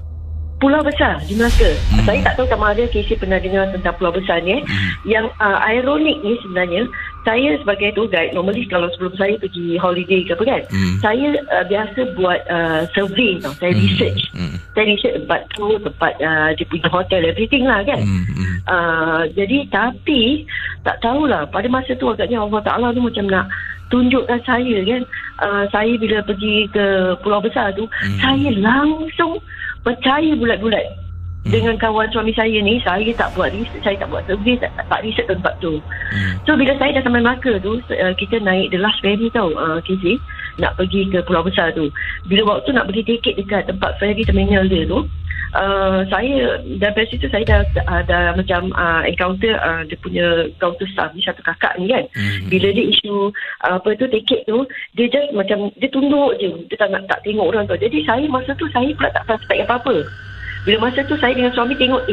di Melaka. Saya tak tahu sama ada Casey pernah dengar tentang Pulau Besar ni. Yang ironik ni sebenarnya, saya sebagai tour guide, normally kalau sebelum saya pergi holiday ke apa kan, saya biasa buat survey tau. Saya research. Saya research tempat tu, tempat dia punya hotel, everything lah kan. Jadi tapi tak tahulah pada masa tu agaknya Allah Ta'ala tu macam nak tunjukkan saya kan. Saya bila pergi ke Pulau Besar tu, saya langsung percaya bulat-bulat dengan kawan suami saya ni. Saya tak buat research, saya tak buat survey, tak research tempat tu. So bila saya dah sampai Melaka tu, kita naik the last ferry tau, Casey, nak pergi ke Pulau Besar tu. Bila waktu nak beli tiket dekat tempat ferry terminal dia tu, saya dari situ saya dah macam encounter dia punya counter staff ni, satu kakak ni kan. Bila dia isu tiket tu, dia just macam dia tunduk je, dia tak tengok orang tu. Jadi saya masa tu saya pula tak suspect apa-apa. Bila masa tu saya dengan suami tengok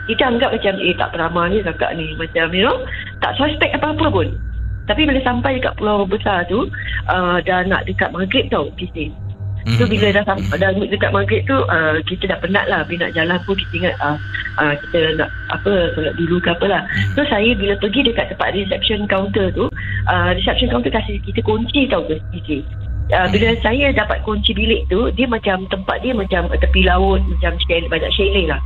kita anggap macam tak beramah ni kakak ni, macam tak suspect apa-apa pun. Tapi bila sampai dekat Pulau Besar tu, dah nak dekat maghrib tau kita. So bila dah dekat maghrib tu, kita dah penat lah. Bila nak jalan pun kita ingat kita nak solat dulu ke apalah. So saya bila pergi dekat tempat reception counter tu, reception counter kasih kita kunci tau ke DJ. Bila saya dapat kunci bilik tu, dia macam tempat dia macam tepi laut, macam banyak chalet lah.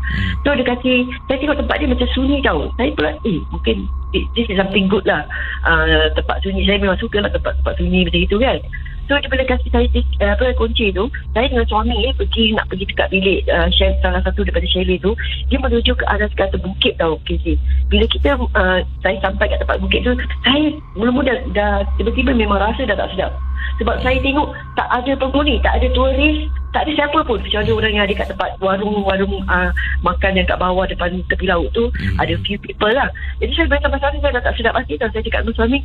So dia kasi, saya tengok tempat dia macam sunyi tau. Saya pula mungkin this is something good lah. Tempat sunyi, saya memang suka lah tempat sunyi macam itu kan. So dia bila kasih saya kunci tu, saya dengan suami nak pergi dekat bilik salah satu daripada chalet tu. Dia menuju ke arah kata bukit tau, Casey. Bila saya sampai kat tempat bukit tu, saya mula-mula dah tiba-tiba memang rasa dah tak sedap. Sebab saya tengok tak ada penghuni, tak ada turis, tak ada siapa pun kecuali orang yang ada kat tempat warung makan yang kat bawah depan tepi laut tu. Ada few people lah. Jadi saya sampai sana saya dah tak sedap hati tau. Saya cakap dengan suami,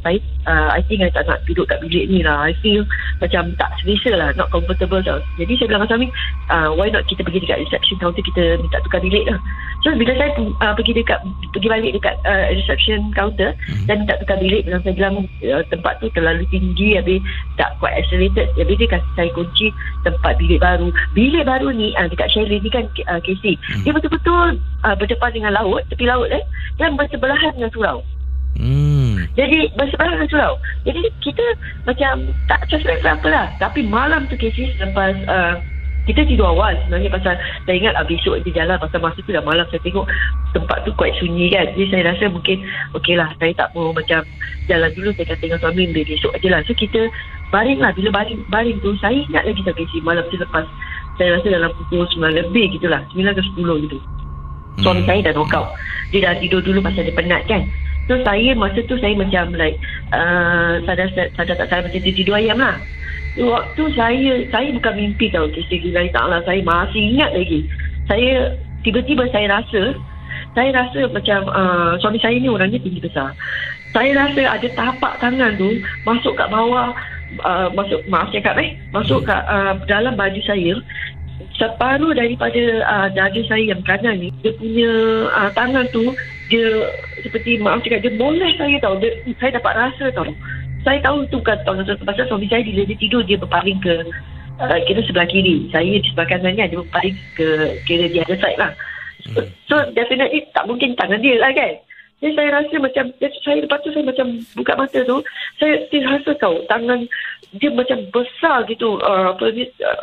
I think I tak nak duduk kat bilik ni lah. I feel macam tak selesa lah, not comfortable tau. Jadi saya bilang dengan suami, why not kita pergi dekat reception counter, kita minta tukar bilik lah. So bila saya pergi balik dekat reception counter dan minta tukar bilik, saya bilang tempat tu terlalu tinggi, habis tak quite isolated. Habis dia kasih saya kunci tempat bilik baru. Bilik baru ni dekat chalet ni kan, Casey, dia betul-betul berdepan dengan laut, tepi laut dan bersebelahan dengan surau. Jadi bersebelahan dengan surau. Jadi kita macam tak suspect apa lah. Tapi malam tu, Casey, selepas kita tidur awal sebenarnya, pasal saya ingat besok dia jalan, pasal masa tu dah malam. Saya tengok tempat tu quite sunyi kan. Jadi saya rasa mungkin okey lah, saya tak mau macam jalan dulu. Saya kata dengan suami besok je lah. So kita baring lah. Bila baring tu, saya ingat lagi tak, Casey, malam tu lepas, saya rasa dalam pukul 9 lebih gitulah, 9 ke 10 gitu. Suami saya dah knock out. Dia dah tidur dulu pasal dia penat kan. So saya masa tu saya macam like sadar tak sadar macam tidur ayam lah. Waktu saya bukan mimpi tau, Kisah Lillahi Ta'ala, saya masih ingat lagi. Saya tiba-tiba saya rasa macam suami saya ni orangnya tinggi besar. Saya rasa ada tapak tangan tu masuk kat bawah, masuk kat dalam baju saya. Separuh daripada dada saya yang kanan ni, dia punya tangan tu, dia seperti dia molest saya tau. Saya dapat rasa tau. Saya tahu tu bukan pasal suami saya bila dia tidur, dia berpaling ke kira sebelah kiri. Saya di sebelah kanan kan, dia berpaling ke kira di other side lah. So definitely tak mungkin tangan dia lah kan. Jadi saya rasa macam, lepas tu saya macam buka mata tu, saya rasa tau tangan dia macam besar gitu,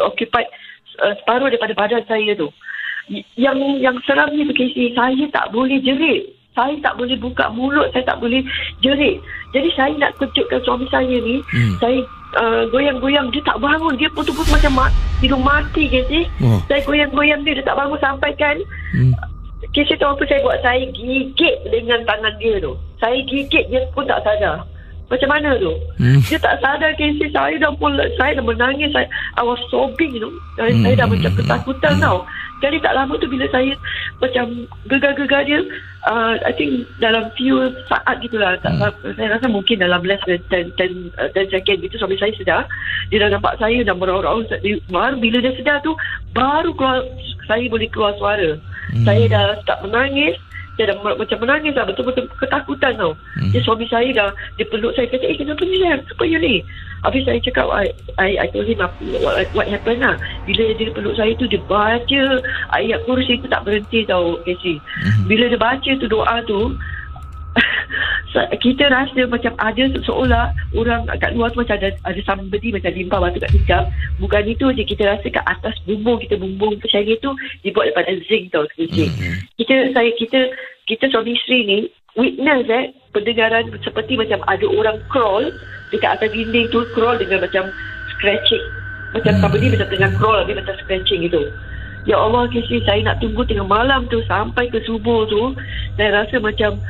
occupied separuh daripada badan saya tu. Yang seramnya tu, Casey, saya tak boleh jerit. Saya tak boleh buka mulut, saya tak boleh jerit. Jadi saya nak kejutkan suami saya ni. Saya goyang-goyang, dia tak bangun. Dia putus-putus macam tidur mati, Casey. Saya goyang-goyang dia tak bangun sampai kan. Casey tahu apa saya buat? Saya gigit dengan tangan dia tu. Saya gigit, dia pun tak sadar. Macam mana tu? Dia tak sadar, Casey. Saya dah menangis. I was sobbing, Saya dah macam ketakutan tau. Jadi tak lama tu bila saya macam gegar-gegar dia, I think dalam few saat gitulah. Saya rasa mungkin dalam less than 10 second gitu, suami saya sedar. Dia dah nampak saya dah merau-rau. Bila dia sedar tu, baru saya boleh keluar suara. Saya dah start menangis. Saya dah macam menangis lah, betul-betul ketakutan tau. Dia suami saya dah, dia peluk saya, kata, kenapa ni sayang? Apa you ni? Habis saya cakap, I told him what happened lah. Bila dia peluk saya tu, dia baca ayat kursi tu tak berhenti tau, Casey. Bila dia baca tu doa tu, kita rasa macam ada seolah orang kat luar tu macam ada somebody macam limpah batu kat tingkap. Bukan itu je, kita rasa kat atas bumbung chalet tu dibuat daripada zinc tau, Casey. Kita suami isteri ni witness pendengaran seperti macam ada orang crawl dekat atas dinding tu, crawl dengan macam scratching, macam somebody macam tengah crawl habis macam scratching gitu. Ya Allah, Casey, saya nak tunggu tengah malam tu sampai ke subuh tu. Saya rasa macam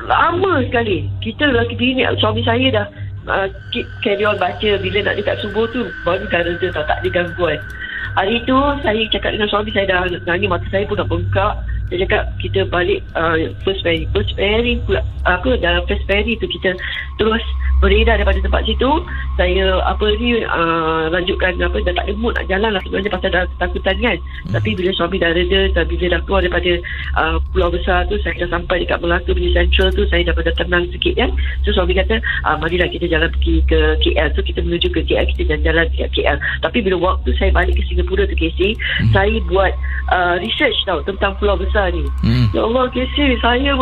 lama sekali. Kita lelaki bini, suami saya dah carry on baca. Bila nak dekat subuh tu baru dah reda tau, tak ada gangguan. Hari tu saya cakap dengan suami saya, dah nangis, mata saya pun dah bengkak. Saya cakap kita balik first ferry pula. Dalam first ferry tu kita terus beredar daripada tempat situ. Saya lanjutkan dah tak ada mood nak jalan lah sebenarnya pasal dah ketakutan kan. Tapi bila suami dah reda, bila dah keluar daripada Pulau Besar tu, saya dah sampai dekat Melaka punya Central tu, saya dah tenang sikit kan. So suami kata, marilah kita jalan pergi ke KL. So kita menuju ke KL, kita jalan ke KL. Tapi bila waktu saya balik ke Singapura tu, Casey, saya buat research tau tentang Pulau Besar ni. Ya Allah, Casey, saya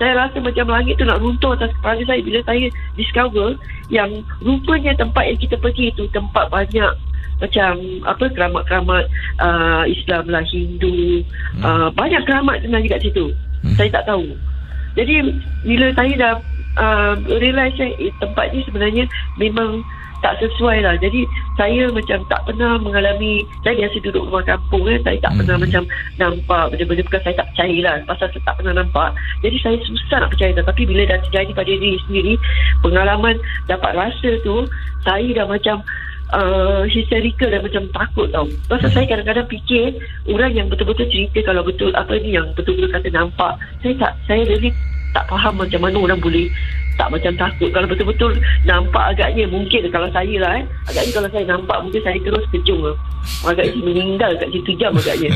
rasa macam langit tu nak runtuh atas kepala saya bila saya discover yang rupanya tempat yang kita pergi tu tempat banyak macam keramat-keramat Islam lah, Hindu, banyak keramat sebenarnya kat situ. Saya tak tahu. Jadi bila saya dah realise tempat ni sebenarnya memang tak sesuai lah. Jadi saya macam tak pernah mengalami, saya biasa duduk rumah kampung saya tak pernah macam nampak benda-benda, bukan saya tak percaya lah, pasal saya tak pernah nampak. Jadi saya susah nak percaya. Tapi bila dah terjadi pada diri sendiri, pengalaman dapat rasa tu, saya dah macam hysterical dan macam takut tau. Pasal saya kadang-kadang fikir orang yang betul-betul cerita, kalau betul apa ni yang betul-betul kata nampak, saya really tak faham macam mana orang boleh tak macam takut. Kalau betul-betul nampak, agaknya mungkin kalau saya lah agaknya kalau saya nampak mungkin saya terus kejung lah. Agaknya meninggal kat situ jam agaknya.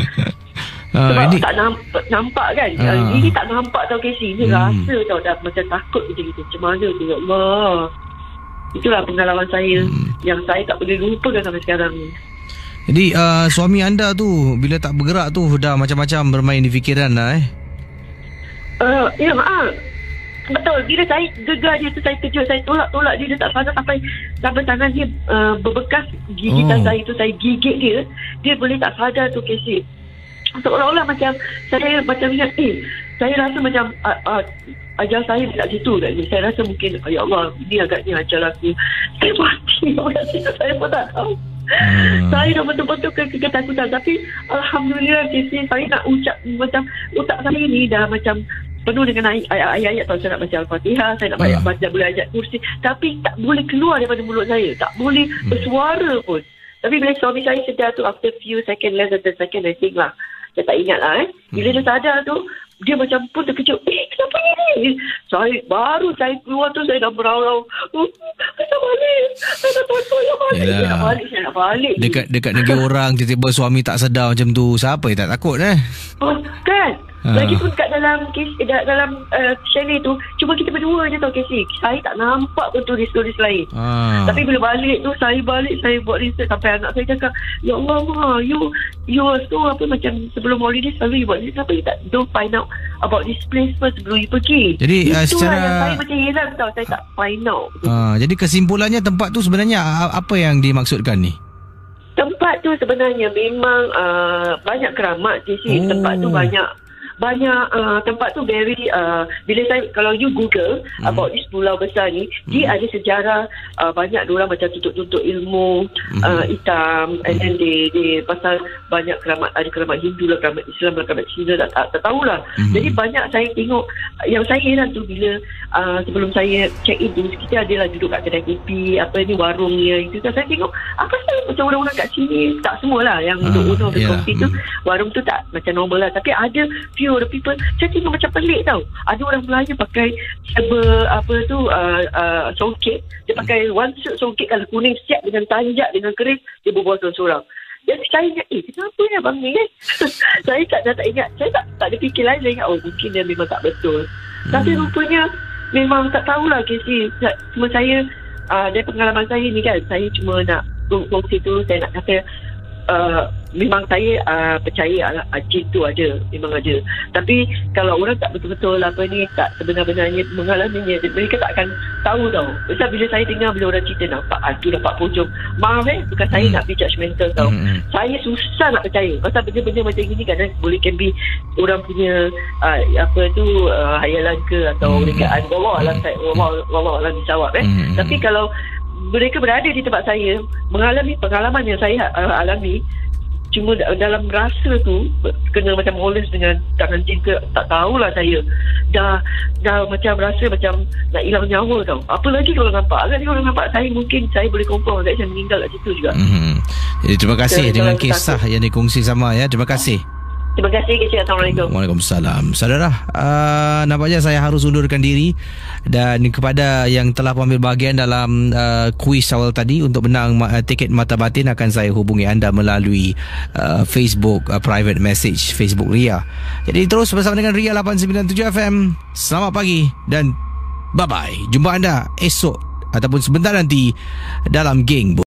Sebab ini tak nampak kan. Ini tak nampak tau Casey. Ini rasa tau, dah macam takut macam gitu. Macam mana tu, ya Allah. Itulah pengalaman saya yang saya tak boleh lupakan sampai sekarang ni. Jadi suami anda tu bila tak bergerak tu dah macam-macam bermain di fikiran lah betul. Bila saya gegar dia tu, saya kejut, saya tolak dia tak sadar sampai tangan dia berbekas gigitan saya tu, saya gigit dia boleh tak sadar tu Casey. Seolah-olah macam saya macam ingat saya rasa macam ajal saya dekat situ kat ni. Saya rasa mungkin ya Allah, ini agaknya ajal aku, saya mati kat situ, saya pun tak tahu. Saya dah betul-betul ketakutan. Tapi Alhamdulillah Casey, saya nak ucap macam otak saya ni dah macam penuh dengan ayat-ayat. Saya nak baca Al-Fatihah, saya nak baca boleh ayat kursi, tapi tak boleh keluar daripada mulut saya, tak boleh bersuara pun. Tapi bila suami saya sedar tu, after few second, less than 10 second, I think lah, saya tak ingat lah bila dia sadar tu, dia macam pun terkejut, kenapa ni? Saya keluar tu, saya dah berau-rau, saya balik, saya dah tolong balik, saya nak balik. Dekat negeri orang, tiba-tiba suami tak sedar macam tu, siapa yang tak takut kan? Lagipun kat dalam chalet tu, cuma kita berdua je tau Casey. Saya tak nampak pun tulis-tulis lain. Tapi bila balik tu, saya buat research sampai anak saya cakap, ya Allah Ma, you so apa macam sebelum holiday selalu you buat research, kenapa you don't find out about this place first sebelum you pergi? Jadi secara yang saya macam heran tau, saya tak find out. Jadi kesimpulannya tempat tu sebenarnya apa yang dimaksudkan ni? Tempat tu sebenarnya memang banyak keramat Casey. Tempat tu banyak tempat tu very bila saya, kalau you Google about this pulau besar ni, dia ada sejarah banyak diorang macam tuntut ilmu hitam, and then they pasal banyak keramat, ada keramat Hindu lah, keramat Islam lah, keramat Cina, tak tahulah. Jadi banyak saya tengok. Yang saya heran tu bila sebelum saya check in tu, kita adalah duduk kat kedai kopi, apa ni, warungnya itu kan, saya tengok apa sih macam orang-orang kat sini, tak semualah yang duduk owner kopi tu, warung tu tak macam normal lah, tapi ada few the people saya tengok macam pelik tau. Ada orang Melayu pakai songket, dia pakai one suit songket kalau kuning siap dengan tanjak dengan keris, dia berbual seorang-seorang. Jadi saya ingat, kenapa ni abang ni saya tak ingat, saya tak ada fikir lain. Saya ingat mungkin dia memang tak betul. Tapi rupanya memang tak tahulah Casey. Cuma saya dari pengalaman saya ni kan, saya cuma nak kongsi tu, saya nak kata memang saya percaya jin tu ada, memang ada. Tapi kalau orang tak betul-betul tak sebenar-benarnya mengalaminya, mereka tak akan tahu tau. Sebab bila saya dengar bila orang cerita nampak hantu, nampak pocong, maaf bukan saya nak be judgemental tau. Saya susah nak percaya pasal benda-benda macam gini kadang boleh can be orang punya hayalan ke atau rekaan. Wallah alam bisawab Tapi kalau mereka berada di tempat saya, mengalami pengalaman yang saya alami, cuma dalam rasa tu kena macam moles dengan tangan jin ke, tak tahulah saya. Dah macam rasa macam nak hilang nyawa tau. Apa lagi kalau nampak. Agaknya kalau nampak saya, mungkin saya boleh confirm agak saya meninggal kat situ juga. Jadi terima kasih dengan kisah yang dikongsi sama Terima kasih. Terima kasih. Assalamualaikum. Waalaikumsalam. Saudara, nampaknya saya harus undurkan diri. Dan kepada yang telah mengambil bahagian dalam kuis awal tadi, untuk menang tiket Mata Batin, akan saya hubungi anda melalui Facebook, private message Facebook Ria. Jadi terus bersama dengan Ria 897 FM. Selamat pagi dan bye-bye. Jumpa anda esok ataupun sebentar nanti dalam Geng.